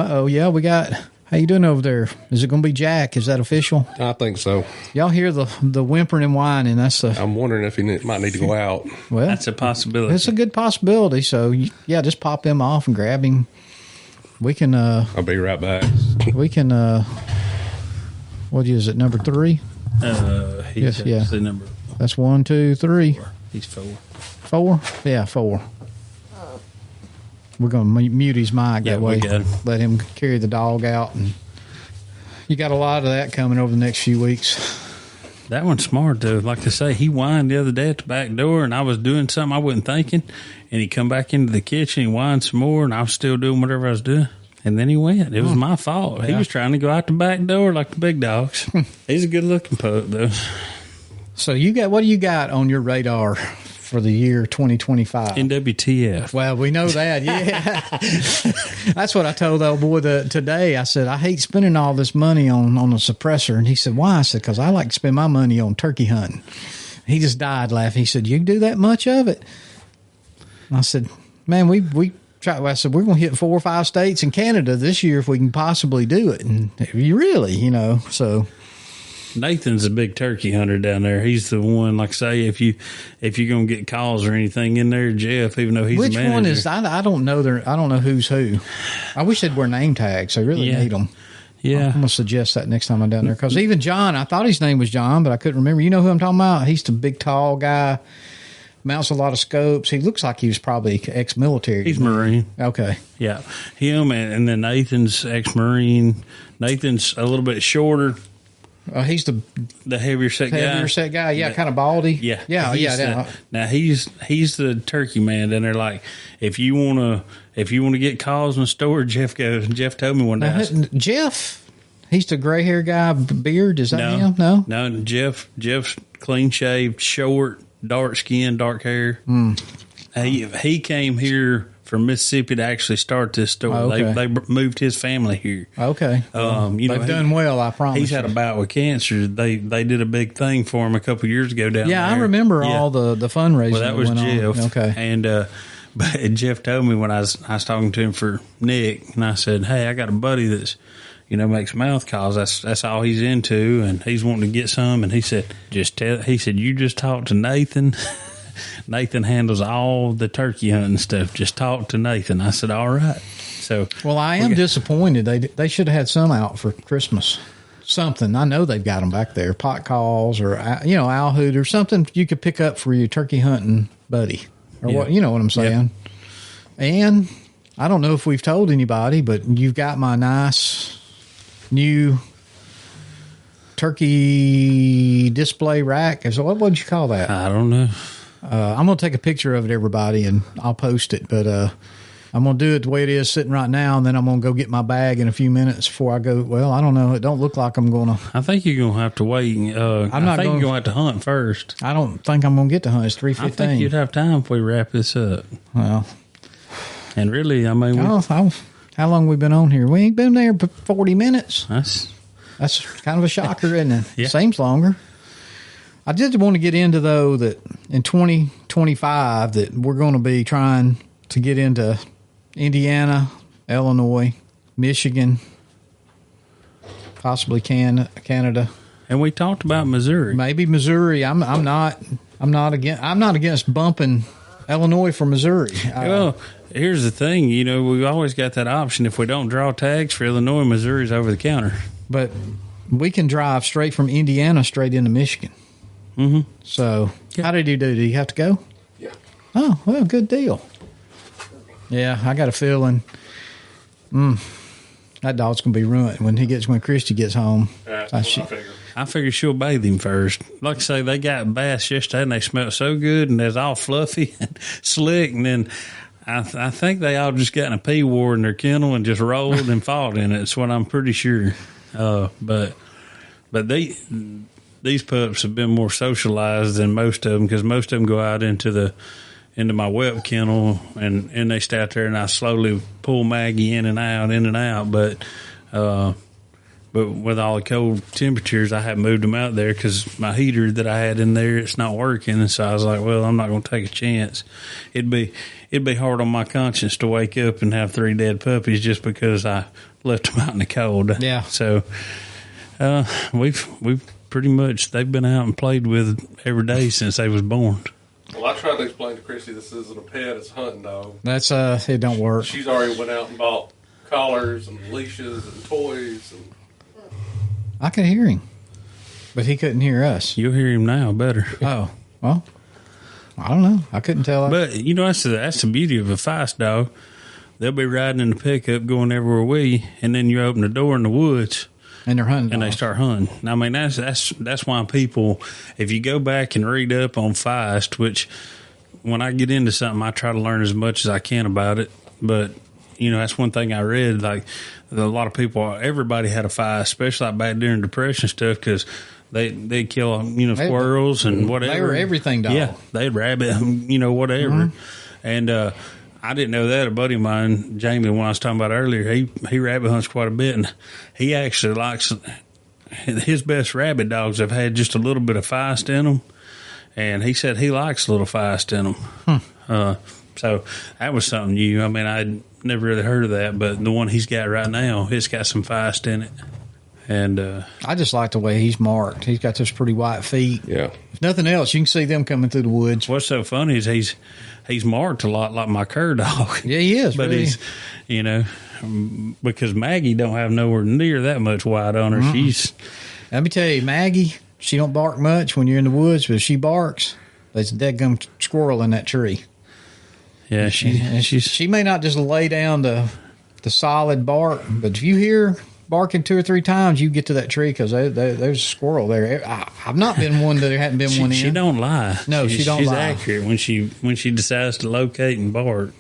How you doing over there? Is it going to be Jack? Is that official?
I think so.
Y'all hear the whimpering and whining?
I'm wondering if he might need to go out.
Well,
That's a possibility.
it's a good possibility. So yeah, just pop him off and grab him. We can.
I'll be right back.
We can. What is it? Number 3?
He's
Yes,
the number.
That's 1, 2, 3,
He's 4.
4. Yeah, 4. We're going to mute his mic
Yeah,
that
we
way.
got him.
Let him carry the dog out, and you got a lot of that coming over the next few weeks.
That one's smart though. Like I say, he whined the other day at the back door, and I was doing something I wasn't thinking, and he come back into the kitchen. He whined some more, and I was still doing whatever I was doing. And then he went. It was my fault. He
Yeah.
was trying to go out the back door like the big dogs. He's a good looking pup though.
So what do you got on your radar for the year 2025.
NWTF.
Well, we know that, yeah. That's what I told the old boy today. I said, I hate spending all this money on a suppressor. And he said, why? I said, because I like to spend my money on turkey hunting. He just died laughing. He said, you do that much of it? And I said, man, we tried. I said, we're going to hit 4 or 5 states in Canada this year if we can possibly do it. And you really, so...
Nathan's a big turkey hunter down there. He's the one, like I say, if you're gonna get calls or anything in there, Jeff, even though he's
which
the manager.
one is? I don't know. I don't know who's who. I wish they'd wear name tags. I really need them.
Yeah,
I'm gonna suggest that next time I'm down there because even John, I thought his name was John, but I couldn't remember. You know who I'm talking about? He's the big, tall guy. Mounts a lot of scopes. He looks like he was probably ex-military.
He's Marine.
Okay.
Yeah, him and then Nathan's ex-Marine. Nathan's a little bit shorter.
He's the
heavier set guy.
Yeah, kind of baldy.
Yeah. Now he's the turkey man down there. Like if you wanna get calls in the store, Jeff told me one day.
Jeff, he's the gray hair guy, beard. Is that him?
No. Jeff's clean shaved, short, dark skin, dark hair. He came here from Mississippi to actually start this store.
Okay.
They moved his family here.
Okay. They've done well, I promise.
He's had a bout with cancer. They did a big thing for him a couple of years ago down there.
Yeah, I remember all the fundraising.
Well, that was Jeff.
On. Okay.
And but Jeff told me when I was talking to him for Nick, and I said, "Hey, I got a buddy that's makes mouth calls. That's all he's into, and he's wanting to get some." And he said, He said, you just talk to Nathan. Nathan handles all the turkey hunting stuff. Just talk to Nathan. I said, all right. So,
well, I am disappointed. They should have had some out for Christmas. Something. I know they've got them back there. Pot calls or owl hoot or something you could pick up for your turkey hunting buddy or what. You know what I'm saying? Yeah. And I don't know if we've told anybody, but you've got my nice new turkey display rack. So what would you call that?
I don't know.
I'm going to take a picture of it, everybody, and I'll post it. But I'm going to do it the way it is sitting right now, and then I'm going to go get my bag in a few minutes before I go. Well, I don't know. It don't look like I'm going to.
I think you're going to have to wait. You're going to have to hunt first.
I don't think I'm going to get to hunt. It's 3:15.
I think you'd have time if we wrap this up.
Well.
And really, I mean.
How long we been on here? We ain't been there but 40 minutes. That's kind of a shocker, isn't it?
Yeah.
Seems longer. I did want to get into, though, that in 2025 that we're going to be trying to get into Indiana, Illinois, Michigan, possibly Canada.
And we talked about Missouri.
Maybe Missouri. I'm not against bumping Illinois for Missouri.
Well, here's the thing. We've always got that option. If we don't draw tags for Illinois, Missouri's over the counter.
But we can drive straight from Indiana straight into Michigan.
Mm-hmm.
So, How did you do? Did you have to go?
Yeah.
Oh, well, good deal. Yeah, I got a feeling that dog's going to be ruined when Christy gets home.
That's what I figure.
I figure she'll bathe him first. Like I say, they got baths yesterday, and they smelled so good, and they're all fluffy and slick. And then I think they all just got in a pee war in their kennel and just rolled and fought in it. That's what I'm pretty sure. But these pups have been more socialized than most of them, because most of them go out into my whelp kennel and they stay out there, and I slowly pull Maggie in and out. But with all the cold temperatures, I haven't moved them out there because my heater that I had in there, it's not working. And so I was like, well, I'm not going to take a chance. It'd be hard on my conscience to wake up and have 3 dead puppies just because I left them out in the cold.
Yeah.
So we've pretty much, they've been out and played with every day since they was born.
Well, I tried to explain to Christy this isn't a pet, it's a hunting dog.
That's it don't work.
She's already went out and bought collars and leashes and toys. And
I could hear him, but he couldn't hear us.
You'll hear him now better.
Oh, well, I don't know. I couldn't tell.
But, that's the beauty of a feist dog. They'll be riding in the pickup going everywhere with you, and then you open the door in the woods.
And they're hunting.
And they start hunting. I mean, that's why people, if you go back and read up on feist, which when I get into something, I try to learn as much as I can about it. But, that's one thing I read, like a lot of people, everybody had a feist, especially like back during Depression stuff, because They'd kill, squirrels and whatever.
They were everything dog.
Yeah, they'd rabbit, whatever. Mm-hmm. And I didn't know that. A buddy of mine, Jamie, when I was talking about earlier, he rabbit hunts quite a bit, and he actually likes his best rabbit dogs have had just a little bit of feist in them, and he said he likes a little feist in them. So that was something new. I mean, I'd never really heard of that, but the one he's got right now, it's got some feist in it. And
I just like the way he's marked. He's got those pretty white feet.
Yeah.
If nothing else, you can see them coming through the woods.
What's so funny is he's marked a lot like my cur dog.
Yeah, he is.
But
really.
he's, because Maggie don't have nowhere near that much white on her.
Let me tell you, Maggie, she don't bark much when you're in the woods, but if she barks, there's a deadgum squirrel in that tree.
Yeah,
she may not just lay down the solid bark, but if you hear barking 2 or 3 times, you get to that tree because there's a squirrel there. I've not been one that there hadn't been one in.
She don't lie.
No, she don't
lie. She's accurate when she decides to locate and bark.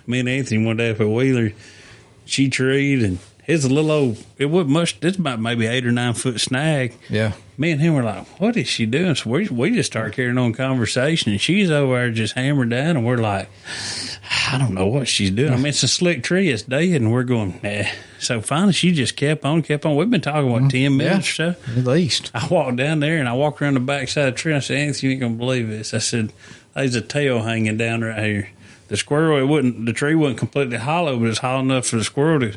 Me and Anthony one day up at Wheeler, she treed and it's a little old. It wasn't much. It's about maybe 8 or 9 foot snag.
Yeah.
Me and him were like, "What is she doing?" So we just start carrying on conversation, and she's over there just hammered down, and we're like, "I don't know what she's doing." I mean, it's a slick tree, it's dead, and we're going, "Nah." So finally, she just kept on. We've been talking 10 minutes or so,
at least.
I walked down there and I walked around the back side of the tree. And I said, "Anthony, you ain't gonna believe this." I said, "There's a tail hanging down right here." The squirrel, the tree wasn't completely hollow, but it's hollow enough for the squirrel to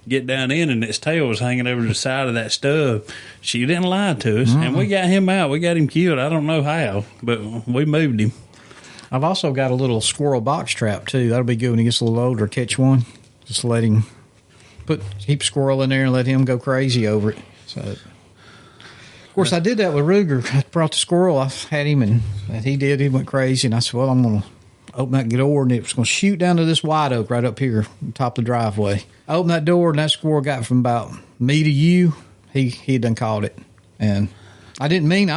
get down in, and its tail was hanging over the side of that stub. She didn't lie to us, and we got him out. We got him killed. I don't know how, but we moved him.
I've also got a little squirrel box trap, too. That'll be good when he gets a little older. Catch one. Just let him keep squirrel in there and let him go crazy over it. So, of course, I did that with Ruger. I brought the squirrel. I had him, and he did. He went crazy, and I said, well, I'm going to open that door, and it was going to shoot down to this white oak right up here on top of the driveway. I opened that door, and that squirrel got from about me to you. He had done caught it. And I didn't mean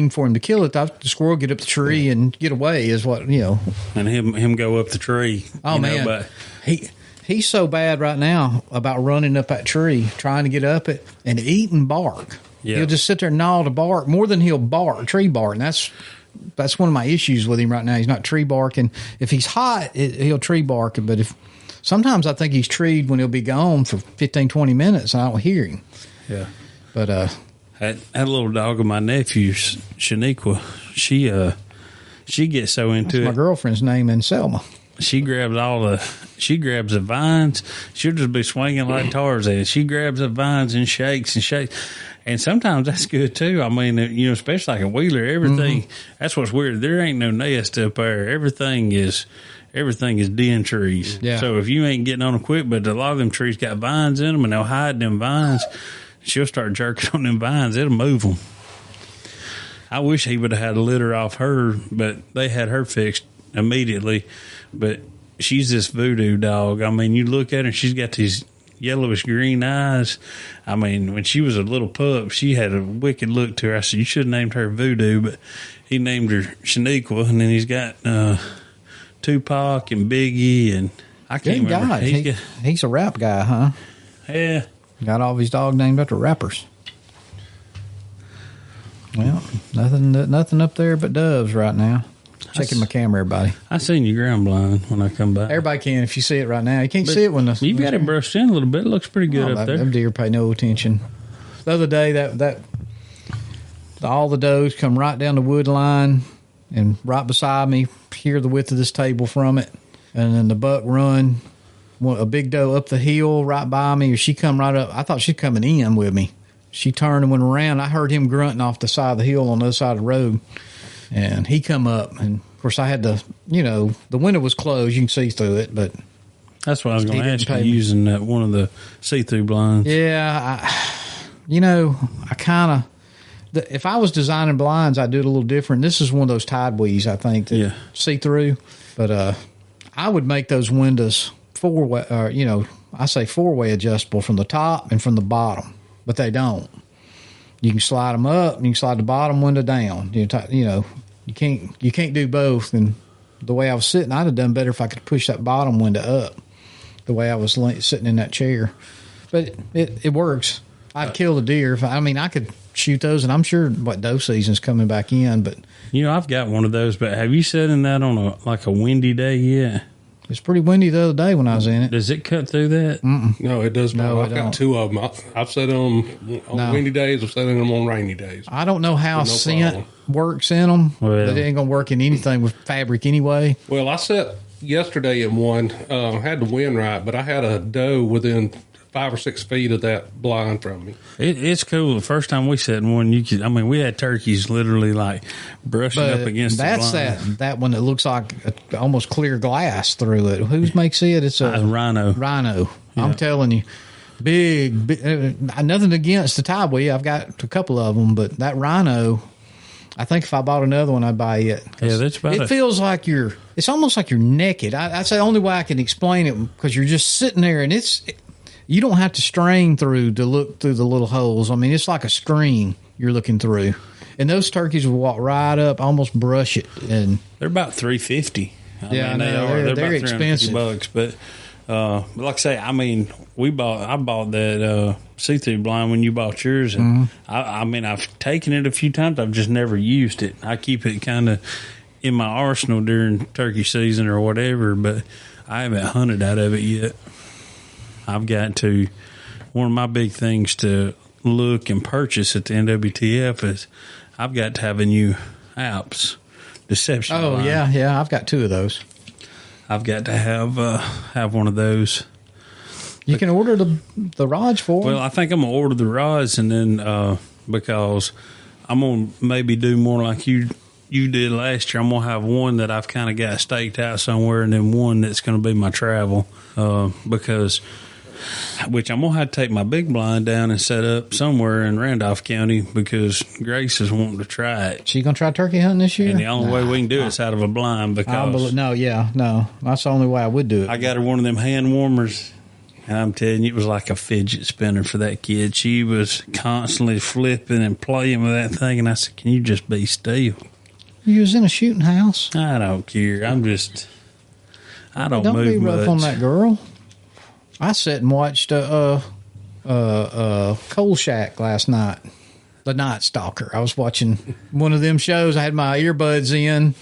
for him to kill it. I thought the squirrel get up the tree and get away is what,
And him go up the tree.
Oh, man.
But
he's so bad right now about running up that tree, trying to get up it, and eating bark. Yeah. He'll just sit there and gnaw the bark more than he'll tree bark. And that's one of my issues with him right now. He's not tree barking. If he's hot, he'll tree bark. But sometimes I think he's treed when he'll be gone for 15, 20 minutes, and I don't hear him.
Yeah.
But
that little dog of my nephew's, Shaniqua, she gets so into it.
My girlfriend's name in Selma.
She grabs the vines. She'll just be swinging like Tarzan. She grabs the vines and shakes and shakes. And sometimes that's good too. I mean, especially like a Wheeler, everything. That's what's weird. There ain't no nest up there. Everything is den trees.
Yeah.
So if you ain't getting on them quick, but a lot of them trees got vines in them, and they'll hide them vines. She'll start jerking on them vines. It'll move them. I wish he would have had a litter off her, but they had her fixed immediately. But she's this voodoo dog. I mean, you look at her, she's got these yellowish green eyes. I mean, when she was a little pup, she had a wicked look to her. I said, you should have named her Voodoo, but he named her Shaniqua, and then he's got Tupac and Biggie, and I can't remember.
He's a rap guy, huh?
Yeah.
Got all of his dogs named after rappers. Well, nothing up there but doves right now. Checking my camera, everybody.
I seen your ground blind when I come by.
Everybody can if you see it right now. You can't see it when
you've got it brushed in a little bit. It looks pretty good up there.
Them deer pay no attention. The other day, that all the does come right down the wood line and right beside me, here the width of this table from it, and then the buck run a big doe up the hill right by me. Or she come right up. I thought she's coming in with me. She turned and went around. I heard him grunting off the side of the hill on the other side of the road. And he come up, and of course I had to, the window was closed. You can see through it, but
that's what I was going to ask you, using one of the see-through blinds.
Yeah, I kind of, if I was designing blinds, I'd do it a little different. This is one of those tide weeds, I think, that see through. But I would make those windows four-way adjustable from the top and from the bottom, but they don't. You can slide them up, and you can slide the bottom window down. You can't do both. And the way I was sitting, I'd have done better if I could push that bottom window up. The way I was sitting in that chair, but it works. I'd kill the deer I could shoot those, and I'm sure doe season's coming back in, but
I've got one of those, but have you sat in that on a windy day yet?
it's pretty windy the other day when I was in it.
Does it cut through that?
No, it does not.
No,
I've
it
got
don't.
two of them. I've sat on them on windy days. I've sat in them on rainy days.
I don't know how
No
scent
problem.
works in them,
Well.
but it ain't gonna work in anything with fabric anyway.
Well, I sat yesterday in one, had the wind right, but I had a doe within 5 or 6 feet of that blind from me.
It's cool. The first time we sat in one, we had turkeys literally like brushing
But
up against
that's
the blind.
that one that looks like almost clear glass through it. Whose makes it? It's a
Rhino.
Rhino.
Yeah.
I'm telling you, big. Nothing against the Tybee. I've got a couple of them, but that Rhino. I think if I bought another one, I'd buy it.
Yeah, that's about
it.
it.
Feels like it's almost like you're naked. That's the only way I can explain it, because you're just sitting there and you don't have to strain through to look through the little holes. I mean, it's like a screen you're looking through. And those turkeys will walk right up, almost brush it. And
They're about $350.
Yeah, I know.
They're
They're
about
expensive.
$350, but like I say, I bought that see-through blind when you bought yours, and I've taken it a few times. I've just never used it. I keep it kind of in my arsenal during turkey season or whatever, but I haven't hunted out of it yet. I've got to. One of my big things to look and purchase at the NWTF is I've got to have a new Alps deception.
oh
blind.
yeah, I've got two of those.
I've got to have one of those.
You can order the rods for them.
Well, I think I'm gonna order the rods, and then because I'm gonna maybe do more like you did last year. I'm gonna have one that I've kind of got staked out somewhere, and then one that's gonna be my travel. Which I'm gonna have to take my big blind down and set up somewhere in Randolph County, because Grace is wanting to try it,
So you gonna try turkey hunting this year?
and the only way we can do it is out of a blind, because
no. That's the only way I would do it.
I got her one of them hand warmers, and I'm telling you, it was like a fidget spinner for that kid. She was constantly flipping and playing with that thing, and I said, "Can you just be still?"
You was in a shooting house.
I don't care. I don't
Don't
move
be rough
much.
on that girl. I sat and watched Coal Shack last night. The Night Stalker. I was watching one of them shows. I had my earbuds in.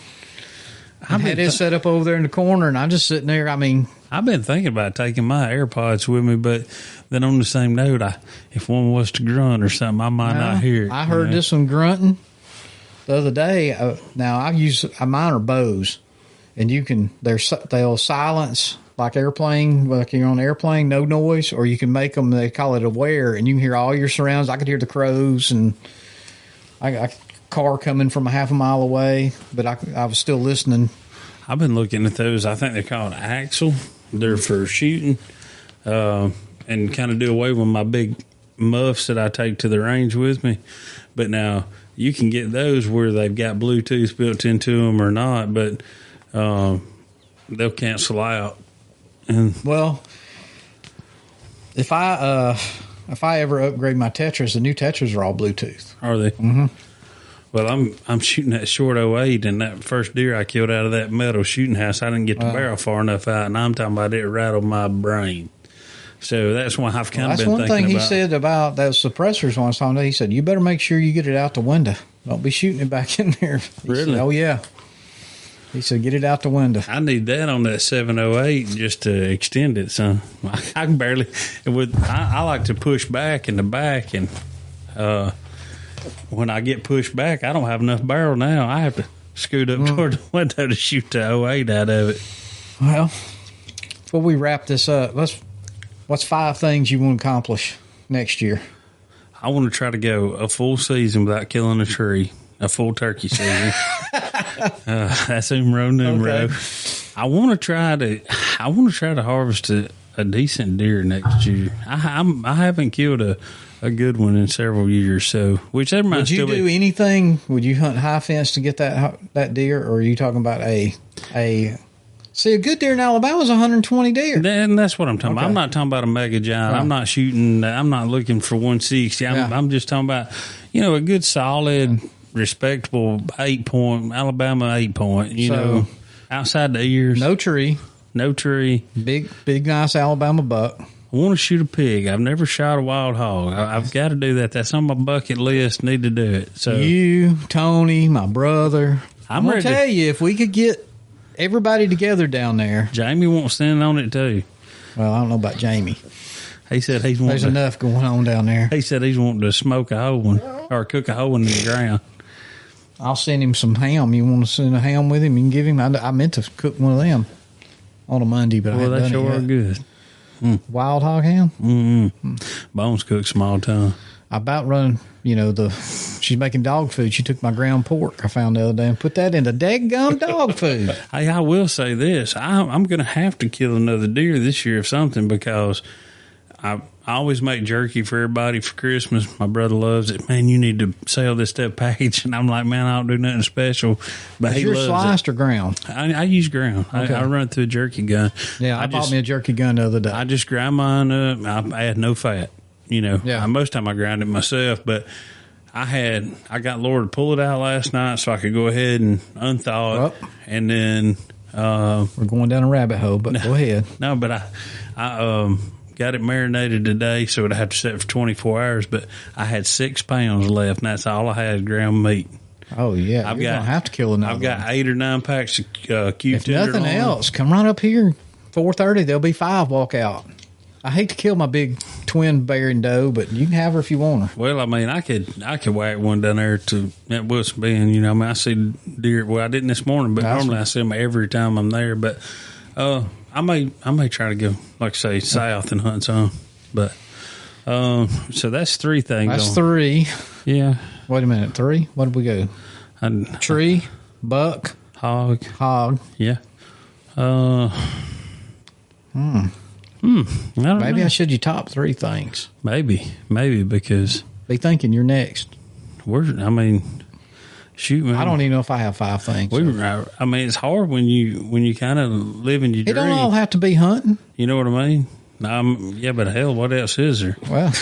I had it set up over there in the corner, and I'm just sitting there. I mean,
I've been thinking about taking my AirPods with me, but then on the same note, if one was to grunt or something, I might not hear it.
I heard this one grunting the other day. Now mine are bows, and they'll silence like airplane, like you're on an airplane, no noise, or you can make them. They call it aware, and you can hear all your surrounds. I could hear the crows and a car coming from a half a mile away, but I was still listening.
I've been looking at those. I think they're called Axle. They're for shooting, and kind of do away with my big muffs that I take to the range with me. But now you can get those where they've got Bluetooth built into them or not, but they'll cancel out. And
Well, if I ever upgrade my Tetras, the new Tetras are all Bluetooth.
are they? Mm-hmm. Well, I'm shooting that short 08, and that first deer I killed out of that metal shooting house, I didn't get the barrel far enough out, and I'm talking about it rattled my brain. So that's why I've kind of
That's
been
one
thinking
thing he
about.
said about those suppressors once on day. He said, "You better make sure you get it out the window. Don't be shooting it back in there." He
Really?
said, "Oh yeah." He said, "Get it out the window."
I need that on that 708 just to extend it some. I can barely. I like to push back in the back, and when I get pushed back, I don't have enough barrel now. I have to scoot up toward the window to shoot the 08 out of it.
Well, before we wrap this up, what's 5 things you want to accomplish next year?
I want to try to go a full season without killing a tree. A full turkey season. That's numero.
Okay.
I want to try to harvest a decent deer next year. I haven't killed a good one in several years. So whichever might
Would you
still
do
be.
anything? Would you hunt high fence to get that deer, or are you talking about a? See, a good deer in Alabama is 120 deer.
And that's what I'm talking about.
Okay.
I'm not talking about a mega giant.
Right.
I'm not shooting. I'm not looking for 160. I'm just talking about, a good solid, respectable 8-point Alabama 8-point. Outside the ears,
No tree,
no tree.
big nice Alabama buck.
I want to shoot a pig. I've never shot a wild hog. I've got to do that. That's on my bucket list. Need to do it. So
you, Tony, my brother. I'm going to tell you, if we could get everybody together down there.
Jamie won't stand on it too.
Well, I don't know about Jamie.
He said he's wanting
There's enough going on down there.
He said he's wanting to smoke a whole one or cook a whole one in the ground.
I'll send him some ham. You want to send a ham with him? You can give him. I meant to cook one of them on a Monday, but I haven't done it
sure
yet.
are good.
Wild hog ham?
Mm-hmm. Bones cook small time.
I about run, she's making dog food. She took my ground pork I found the other day and put that in the daggum dog food.
Hey, I will say this. I'm going to have to kill another deer this year or something because I always make jerky for everybody for Christmas. My brother loves it. Man, you need to sell this stuff package. And I'm like, man, I don't do nothing special. But he loves
sliced
it.
Or ground?
I use ground. Okay. I run through a jerky gun.
Yeah, I bought me a jerky gun the other day.
I just grind mine up. I add no fat.
Yeah.
Most time I grind it myself, but I got Laura to pull it out last night so I could go ahead and unthaw it. And then
we're going down a rabbit hole, but go ahead.
No, but I got it marinated today, so it'd have to sit for 24 hours. But I had 6 pounds left, and that's all I had ground meat.
Oh yeah, you're gonna have to kill another.
I've got 8 or 9 packs of Q
If nothing else, come right up here. 4:30, there'll be 5 walk out. I hate to kill my big twin bearing doe, but you can have her if you want her.
Well, I mean, I could whack one down there at Wilson Bend. I see deer. Well, I didn't this morning, but normally I see them every time I'm there. But I may try to go, like I say, south and hunt some. But so that's 3 things.
That's 3.
Yeah.
Wait a minute, 3. What did we go? Tree, buck,
hog. Yeah.
Maybe I should you top 3 things.
Maybe because
be thinking you're next.
Shoot, man.
I don't even know if I have 5 things.
I mean, it's hard when you kind of live in your dream.
It don't all have to be hunting.
You know what I mean? Yeah, but hell, what else is there?
Well,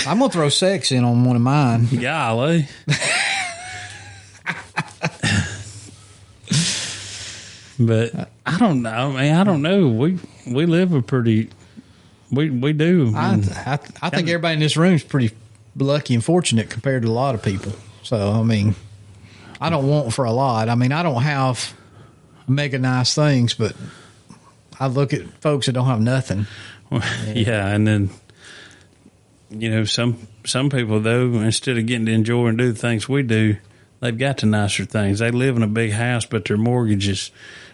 I'm gonna throw sex in on one of mine.
Golly. But I don't know. I don't know. We live a pretty. We do.
I think everybody in this room is pretty lucky and fortunate compared to a lot of people. So I mean, I don't want for a lot. I mean, I don't have mega nice things, but I look at folks that don't have nothing.
Yeah, and then some people though, instead of getting to enjoy and do the things we do, they've got the nicer things. They live in a big house, but their mortgage is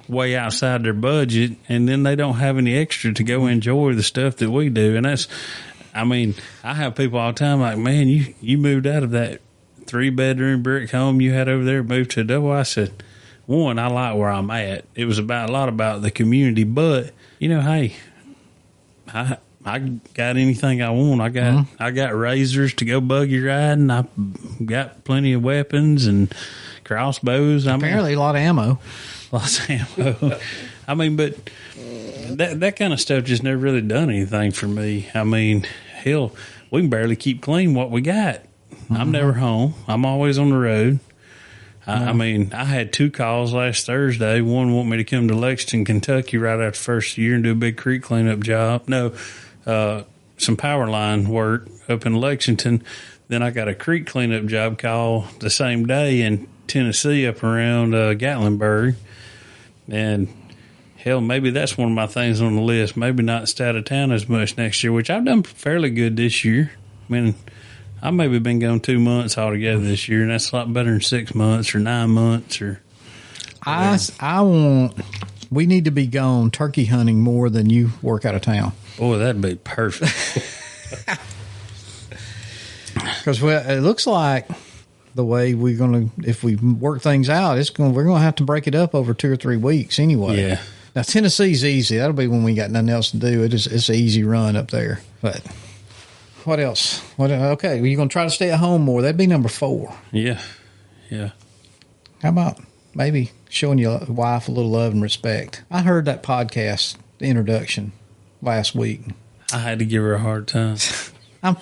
way outside their budget, and then they don't have any extra to go enjoy the stuff that we do. And that's, I have people all the time like, man, you moved out of that 3-bedroom brick home you had over there, moved to a double. I said, one, I like where I'm at. It was a lot about the community, but hey, I got anything I want. I got razors to go buggy riding. I got plenty of weapons and crossbows.
Apparently, a lot of ammo.
Lots of ammo. But that kind of stuff just never really done anything for me. Hell, we can barely keep clean what we got. I'm never home. I'm always on the road. I had 2 calls last Thursday. One want me to come to Lexington, Kentucky right after the first year and do a big creek cleanup job. No, some power line work up in Lexington. Then I got a creek cleanup job call the same day in Tennessee up around Gatlinburg. And hell, maybe that's one of my things on the list. Maybe not stay out of town as much next year, which I've done fairly good this year. I maybe been gone 2 months altogether this year, and that's a lot better than 6 months or 9 months or.
We need to be gone turkey hunting more than you work out of town.
Boy, that'd be perfect.
Because it looks like the way if we work things out, we're gonna have to break it up over 2 or 3 weeks anyway.
Yeah.
Now Tennessee's easy. That'll be when we got nothing else to do. It's an easy run up there. But what else? Okay, well, you're gonna try to stay at home more. That'd be number 4.
Yeah.
How about maybe showing your wife a little love and respect? I heard that podcast, the introduction, last week.
I had to give her a hard time.
I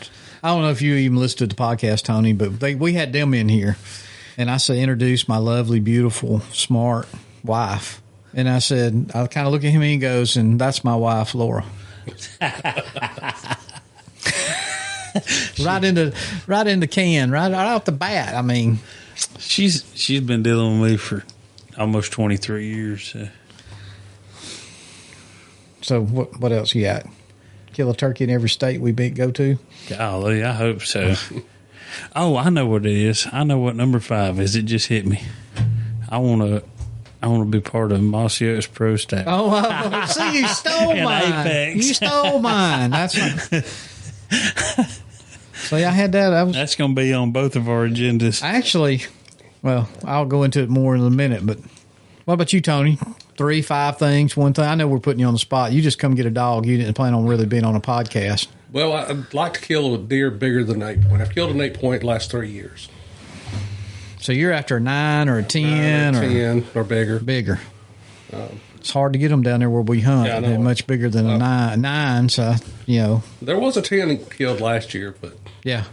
don't know if you even listened to the podcast, Tony, but we had them in here. And I introduced my lovely, beautiful, smart wife. And I said, I kind of look at him and he goes, and that's my wife, Laura. right into can, right off the bat. I mean,
she's been dealing with me for almost 23 years.
So what else you got? Kill a turkey in every state we go to?
Golly, I hope so. Oh, I know what it is. I know what number 5 is. It just hit me. I want to be part of Mossy Oaks Pro staff.
Oh, see, you stole mine.
Apex.
You stole mine. That's right. So yeah, I had that.
That's going to be on both of our agendas.
Actually, well, I'll go into it more in a minute. But what about you, Tony? 3, 5 things, one thing. I know we're putting you on the spot. You just come get a dog. You didn't plan on really being on a podcast.
Well, I'd like to kill a deer bigger than an 8 point. I've killed an 8 point the last 3 years.
So you're after a 9 or a 10
or 10 or bigger.
Bigger. It's hard to get them down there where we hunt.
Yeah, I know.
They're much bigger than a 9. So
there was a 10 killed last year, but
yeah.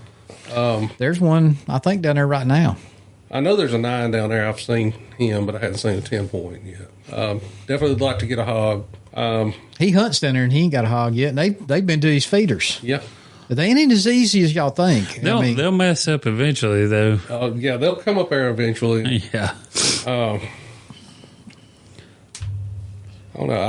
There's one I think down there right now.
I know there's a 9 down there. I've seen him, but I hadn't seen a 10 point yet. Definitely would like to get a hog.
He hunts down there and he ain't got a hog yet. They've been to these feeders.
Yeah.
But they ain't as easy as y'all think.
They'll mess up eventually, though.
Yeah, they'll come up there eventually.
Yeah.
I don't know.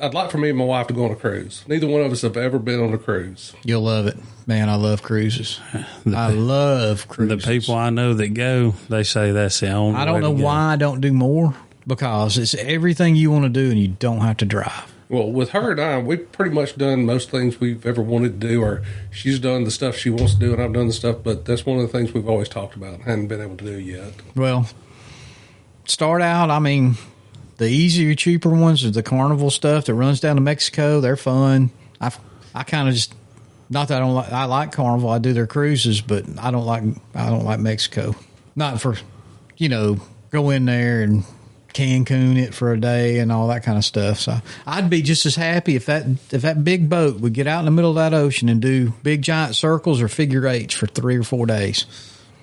I'd like for me and my wife to go on a cruise. Neither one of us have ever been on a cruise.
You'll love it. Man, I love cruises. I love cruises.
The people I know that go, they say that's the only
I don't know why I don't do more, because it's everything you want to do and you don't have to drive.
Well, with her and I, we've pretty much done most things we've ever wanted to do, or she's done the stuff she wants to do and I've done the stuff, but that's one of the things we've always talked about and hadn't been able to do yet.
Well, start out, I mean, the easier, cheaper ones are the Carnival stuff that runs down to Mexico. They're fun. I kind of just, not that I like Carnival. I do their cruises, but I don't like Mexico. Not for, go in there and Cancun it for a day and all that kind of stuff. So I'd be just as happy if that big boat would get out in the middle of that ocean and do big giant circles or figure eights for 3 or 4 days.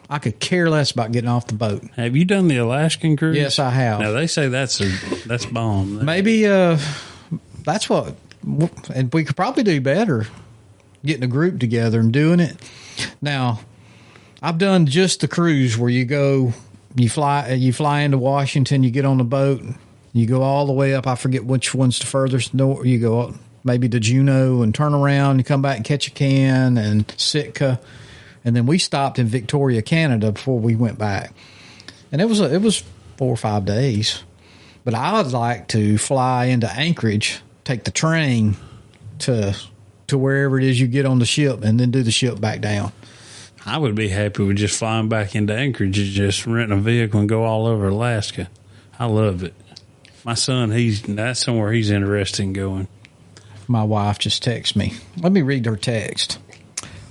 I could care less about getting off the boat.
Have you done the Alaskan cruise?
Yes, I have.
Now they say that's bomb.
Maybe that's what, and we could probably do better getting a group together and doing it. Now, I've done just the cruise where you go. You fly into Washington, you get on the boat, you go all the way up. I forget which one's the furthest north. You go up maybe to Juneau and turn around, you come back and Ketchikan and Sitka. And then we stopped in Victoria, Canada before we went back. And it was 4 or 5 days. But I would like to fly into Anchorage, take the train to wherever it is you get on the ship, and then do the ship back down.
I would be happy with just flying back into Anchorage and just renting a vehicle and go all over Alaska. I love it. My son, that's somewhere he's interested in going.
My wife just texted me. Let me read her text.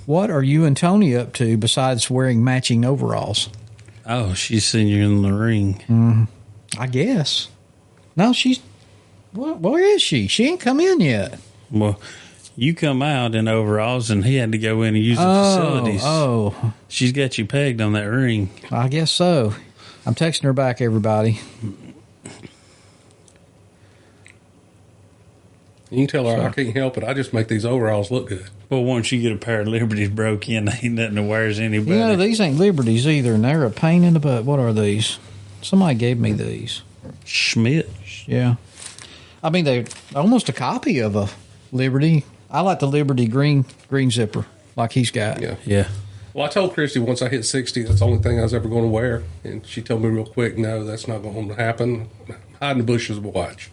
What are you and Tony up to besides wearing matching overalls?
Oh, she's seen you in the ring.
I guess. No, where is she? She ain't come in yet.
Well, you come out in overalls, and he had to go in and use the facilities.
Oh.
She's got you pegged on that ring.
I guess so. I'm texting her back, everybody.
You can tell her I can't help it. I just make these overalls look good.
Well, once you get a pair of Liberties broke in, ain't nothing that wears any better.
These ain't Liberties either, and they're a pain in the butt. What are these? Somebody gave me these.
Schmidt.
Yeah. I mean, they're almost a copy of a Liberty. I like the Liberty green zipper like he's got.
Yeah.
Well, I told Christy once I hit 60, that's the only thing I was ever going to wear. And she told me real quick, no, that's not going to happen. Hide in the bushes and watch.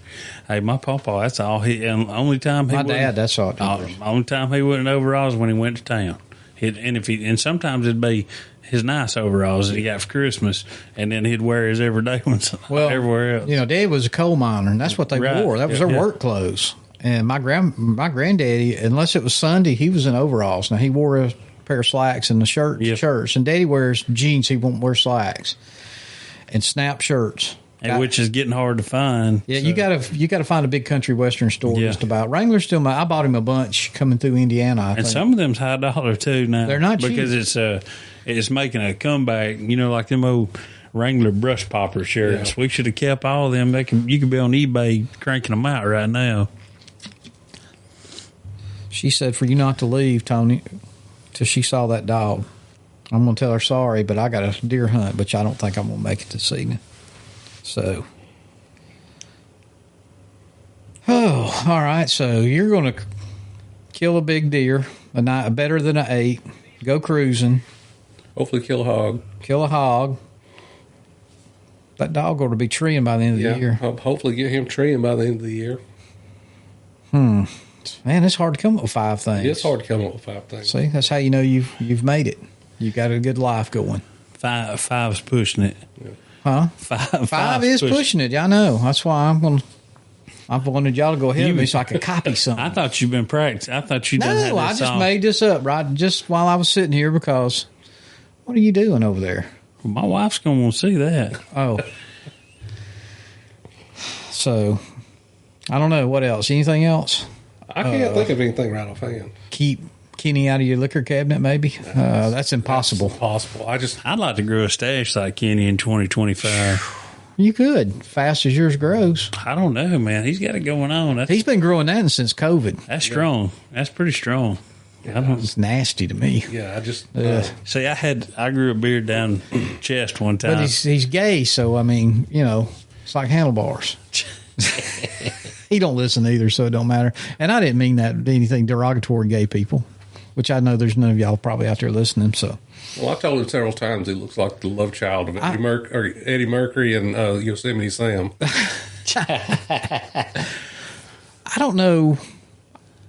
Hey, my papa, that's all he. And the only time he
my dad, that's all.
The only time he went in overalls when he went to town. And sometimes it'd be his nice overalls that he got for Christmas, and then he'd wear his everyday ones everywhere else.
Dad was a coal miner, and that's what they wore. That was their work clothes. And my granddaddy, unless it was Sunday, he was in overalls. Now he wore a pair of slacks and the shirts. And Daddy wears jeans. He won't wear slacks and snap shirts.
Which is getting hard to find.
Yeah, so. you gotta find a big country western store just about. Wrangler's still I bought him a bunch coming through Indiana.
And some of them's $high too now.
They're not cheap.
because it's making a comeback. Like them old Wrangler brush popper shirts.
Yeah.
We should have kept all of them. You could be on eBay cranking them out right now.
She said for you not to leave, Tony, till she saw that dog. I'm going to tell her sorry, but I got a deer hunt, which I don't think I'm going to make it this evening. So, all right. So you're going to kill a big deer, better than an 8, go cruising,
Hopefully kill a hog.
kill a hog. That dog ought to be treeing by the end of the year.
Hopefully get him treeing by the end of the year.
Man, it's hard to come up with 5 things.
It's hard to come up with 5 things.
See, that's how you know you've made it. You got a good life going.
Five's pushing it.
Huh?
Five
is pushing it. I know. That's why I wanted y'all to go ahead of me so I could copy something.
I thought you'd been practicing. I thought you done had
No, I
this
just
song.
made this up right just while I was sitting here because what are you doing over there?
My wife's going to want to see that.
Oh. So, I don't know. What else? Anything else?
I can't think of anything right offhand.
Keep Kenny out of your liquor cabinet, maybe? That's impossible.
Possible.
I'd like to grow a stash like Kenny in 2025.
You could, fast as yours grows.
I don't know, man. He's got it going on.
He's been growing that since COVID.
That's strong. That's pretty strong.
It's nasty to me.
Yeah, I just...
See, I grew a beard down chest one time.
But he's gay, so, I mean, it's like handlebars. He don't listen either, so it don't matter. And I didn't mean that anything derogatory gay people, which I know there's none of y'all probably out there listening, so...
Well, I told him several times he looks like the love child of Eddie Mercury and Yosemite Sam.
I don't know.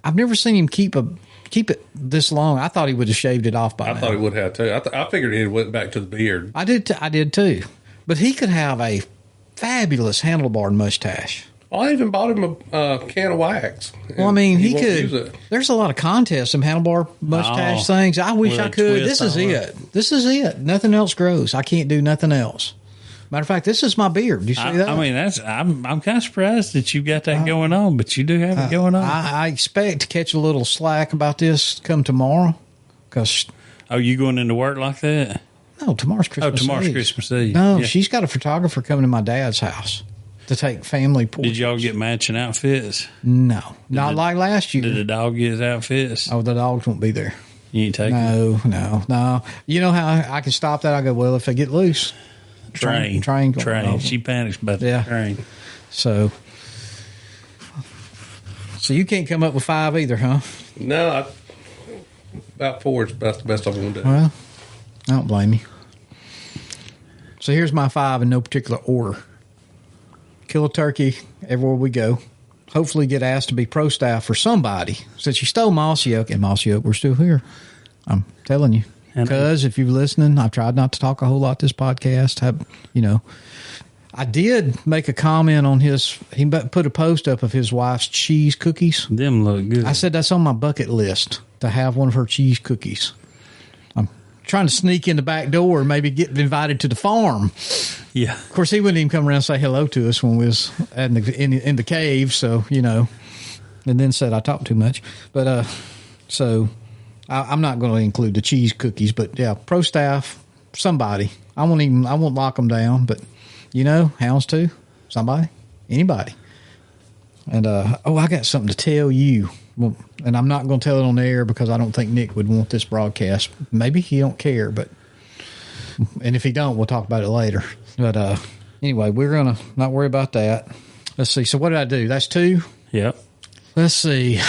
I've never seen him keep it this long. I thought he would have shaved it off by now.
I thought he would have too. I figured he went back to the beard.
I did too. But he could have a fabulous handlebar mustache.
Well, I even bought him a can of wax.
Well, I mean, he
won't use
could.
it.
There's a lot of contests in handlebar mustache things. I wish
with
I
a
could.
twist
This is
on
it. This is it. Nothing else grows. I can't do nothing else. Matter of fact, this is my beard. Do you see that?
I mean, I'm kind of surprised that you got that going on, but you do have it going on.
I expect to catch a little slack about this come tomorrow. Because
You going into work like that?
no, tomorrow's Christmas
Tomorrow's
Eve.
Christmas Eve.
No,
Yeah.
she's got a photographer coming to my dad's house to take family portraits.
Did y'all get matching outfits?
No, not like last year.
Did the dog get his outfits?
Oh, the dogs won't be there.
You ain't taking
No. You know how I can stop that? I go, well, if they get loose.
train.
Train.
She panics about
Yeah.
the train.
So you can't come up with 5 either, huh?
No, about 4 is about the best I'm going to do.
Well, I don't blame you. So here's my 5 in no particular order. Kill a turkey everywhere we go. Hopefully get asked to be pro staff for somebody. Since you stole Mossy Oak, and Mossy Oak, we're still here. I'm telling you. Because if you're listening, I've tried not to talk a whole lot this podcast. I did make a comment on he put a post up of his wife's cheese cookies.
Them look good.
I said that's on my bucket list to have one of her cheese cookies. I'm trying to sneak in the back door and maybe get invited to the farm.
Yeah.
Of course, he wouldn't even come around and say hello to us when we was in the cave. So, and then said I talked too much. But so I'm not going to include the cheese cookies. But yeah, pro staff, somebody. I won't lock them down. But hounds too. Somebody, anybody. And I got something to tell you. Well, and I'm not going to tell it on the air because I don't think Nick would want this broadcast. Maybe he don't care, and if he don't, we'll talk about it later. But anyway, we're going to not worry about that. Let's see. So what did I do? That's 2.
Yep.
Let's see.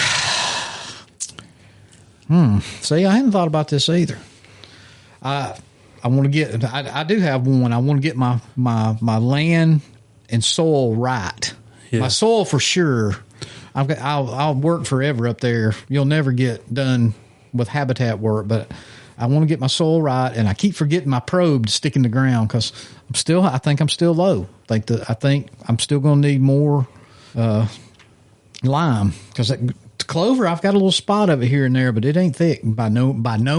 See, I hadn't thought about this either. I want to get. I do have one. I want to get my land and soil right.
Yeah.
My soil for sure. I'll work forever up there. You'll never get done with habitat work, but I want to get my soil right, and I keep forgetting my probe to stick in the ground because I think I'm still low. I think I'm still going to need more lime because clover, I've got a little spot of it here and there, but it ain't thick by no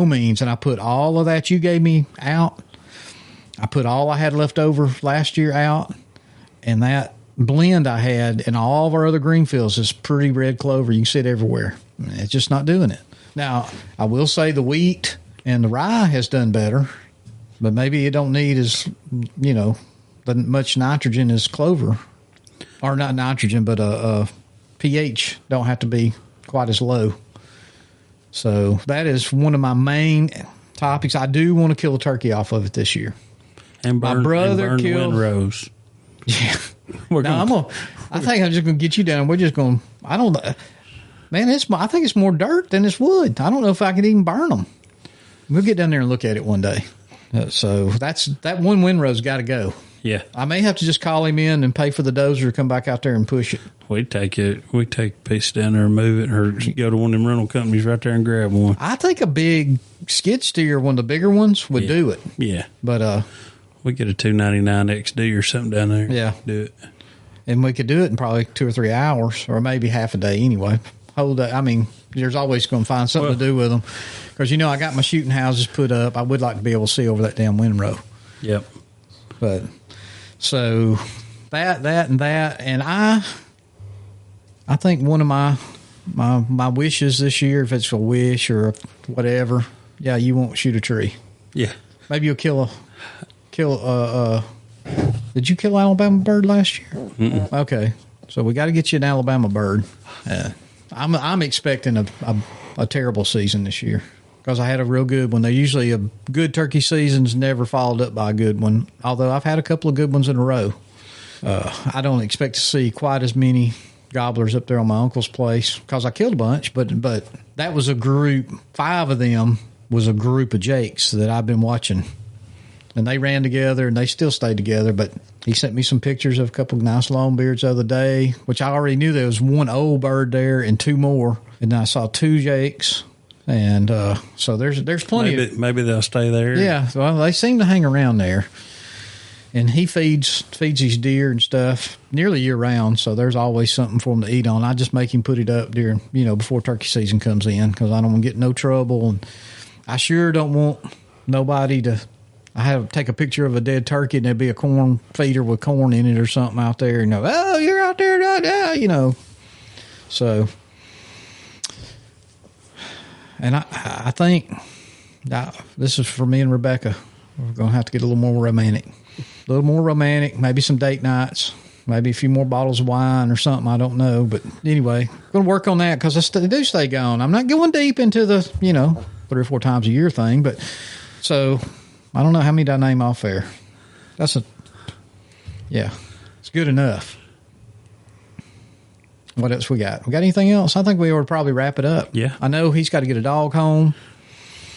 means. And I put all of that you gave me out. I put all I had left over last year out, and that blend I had in all of our other green fields is pretty red clover. You can see it everywhere. It's just not doing it. Now, I will say the wheat and the rye has done better. But maybe it don't need as, the much nitrogen as clover. Or not nitrogen, but pH don't have to be quite as low. So that is one of my main topics. I do want to kill a turkey off of it this year.
And burn,
my brother
and burn
killed
windrows.
Yeah. I think I'm just going to get you down. We're just going, man, I think it's more dirt than it's wood. I don't know if I can even burn them. We'll get down there and look at it one day. So that one windrow's got to go.
Yeah.
I may have to just call him in and pay for the dozer to come back out there and push it.
We take a piece down there and move it, or go to one of them rental companies right there and grab one.
I think a big skid steer, one of the bigger ones, would do it.
Yeah.
But
we get a 299 XD or something down there.
Yeah.
Do it.
And we could do it in probably 2 or 3 hours, or maybe half a day anyway. Whole day. I mean, there's always going to find something to do with them. Because, I got my shooting houses put up. I would like to be able to see over that damn windrow.
Yep.
But, so, that, and I think one of my wishes this year, if it's a wish or whatever, you won't shoot a tree.
Yeah. Maybe
you'll kill did you kill an Alabama bird last year?
Mm-mm.
Okay. So we got to get you an Alabama bird. I'm expecting a terrible season this year because I had a real good one. They usually a good turkey season's never followed up by a good one, although I've had a couple of good ones in a row. I don't expect to see quite as many gobblers up there on my uncle's place because I killed a bunch, but that was a group. 5 of them was a group of jakes that I've been watching. And they ran together, and they still stayed together. But he sent me some pictures of a couple of nice longbeards the other day, which I already knew there was one old bird there and 2 more. And I saw 2 jakes. And so there's plenty.
Maybe they'll stay there.
Yeah, well, they seem to hang around there. And he feeds his deer and stuff nearly year round, so there's always something for him to eat on. I just make him put it up during, before turkey season comes in because I don't want to get in no trouble. And I sure don't want nobody to... I have to take a picture of a dead turkey and there'd be a corn feeder with corn in it or something out there. Oh, you're out there, So, and I think this is for me and Rebecca. We're going to have to get a little more romantic. Maybe some date nights, maybe a few more bottles of wine or something. I don't know. But anyway, going to work on that because I do stay gone. I'm not going deep into the, 3 or 4 times a year thing. But so... I don't know how many did I name off there. It's good enough. What else we got? We got anything else? I think we ought to probably wrap it up.
Yeah.
I know he's got to get a dog home.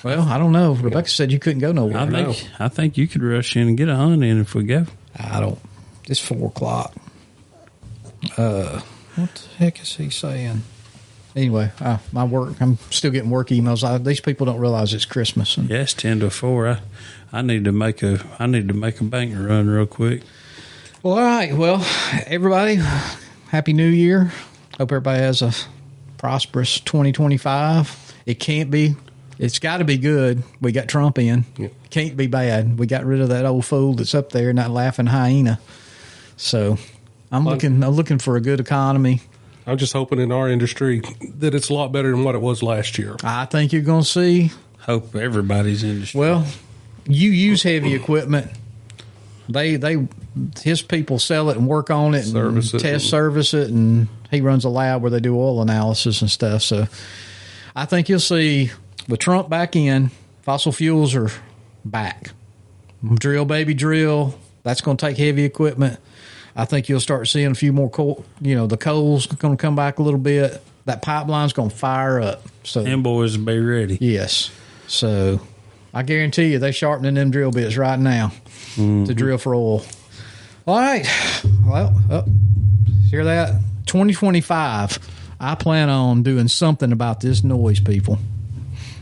Well, I don't know. Rebecca said you couldn't go nowhere.
I think you could rush in and get a hunt in if we go.
I don't. It's 4:00. What the heck is he saying? Anyway, my work. I'm still getting work emails. These people don't realize it's Christmas.
Yeah, it's 10 to 4. I need to make a bank run real quick.
Well, all right. Well, everybody, Happy New Year. Hope everybody has a prosperous 2025. It's got to be good. We got Trump in. Yeah. Can't be bad. We got rid of that old fool that's up there, that laughing hyena. So I'm looking for a good economy.
I'm just hoping in our industry that it's a lot better than what it was last year.
I think you're going to see.
Hope everybody's industry.
Well, you use heavy equipment. His people sell it and work on it and service it, and he runs a lab where they do oil analysis and stuff. So I think you'll see with Trump back in, fossil fuels are back. Drill, baby, drill. That's going to take heavy equipment. I think you'll start seeing a few more coal. The coal's going to come back a little bit. That pipeline's going to fire up. So
them boys will be ready.
Yes. So I guarantee you they're sharpening them drill bits right now to drill for oil. All right. Well, hear that? 2025, I plan on doing something about this noise, people.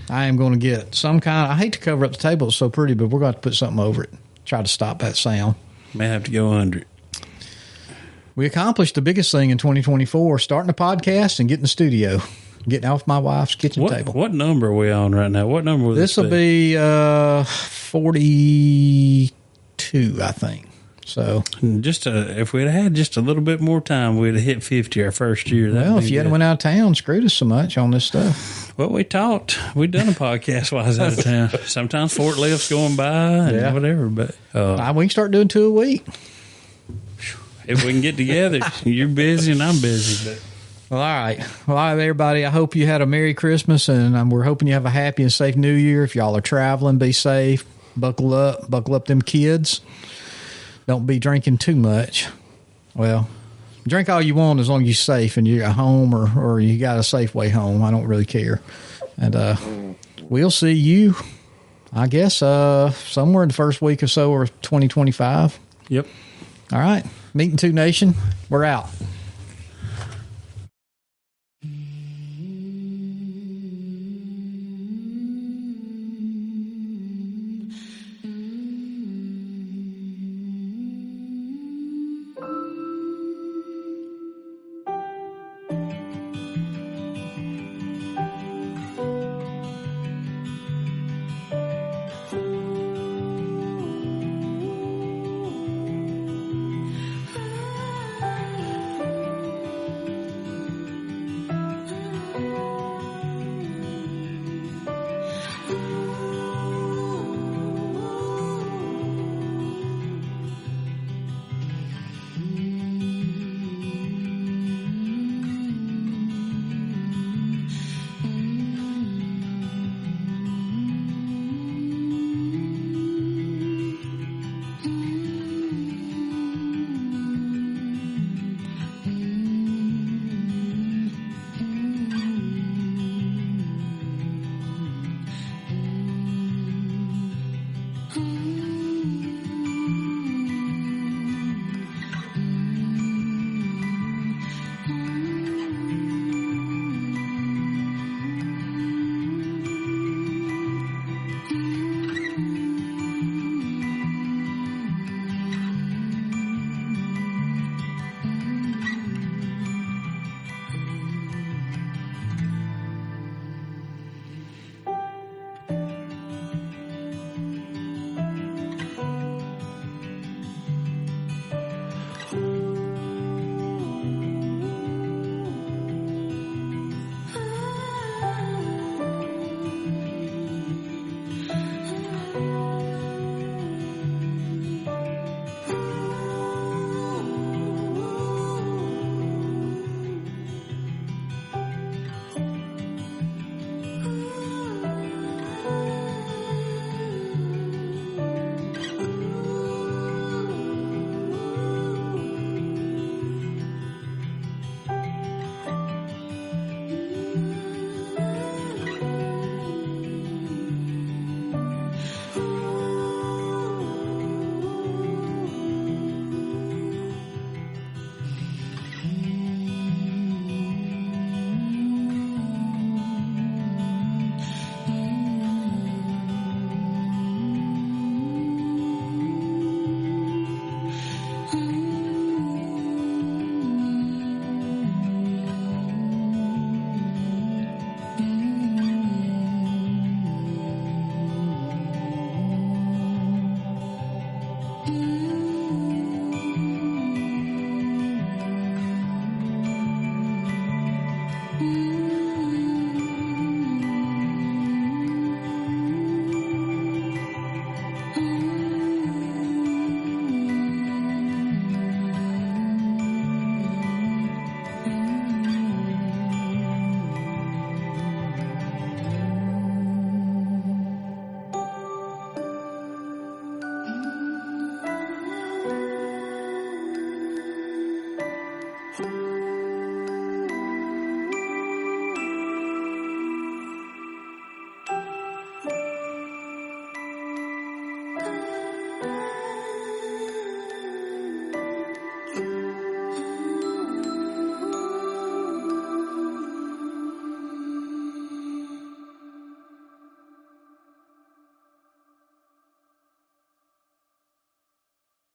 I am going to get some kind. I hate to cover up the table. It's so pretty, but we're going to put something over it. Try to stop that sound.
May have to go under it.
We accomplished the biggest thing in 2024, starting a podcast and getting the studio, getting off my wife's kitchen table.
What number are we on right now? What number will
this will be 42, I think. So,
if we'd had just a little bit more time, we'd have hit 50 our first year.
well, if you hadn't went out of town, screwed us so much on this stuff.
Well, we talked. We'd done a podcast while I was out of town. Sometimes forklifts going by and whatever. But
We can start doing 2 a week.
if we can get together, you're busy and I'm busy. But
Well, all right. Well, all right, everybody. I hope you had a Merry Christmas, and we're hoping you have a happy and safe New Year. If y'all are traveling, be safe. Buckle up them kids. Don't be drinking too much. Well, drink all you want as long as you're safe and you're at home or you got a safe way home. I don't really care. And we'll see you, I guess, somewhere in the first week or so of 2025.
yep.
All right. Meeting Two Nation. We're out.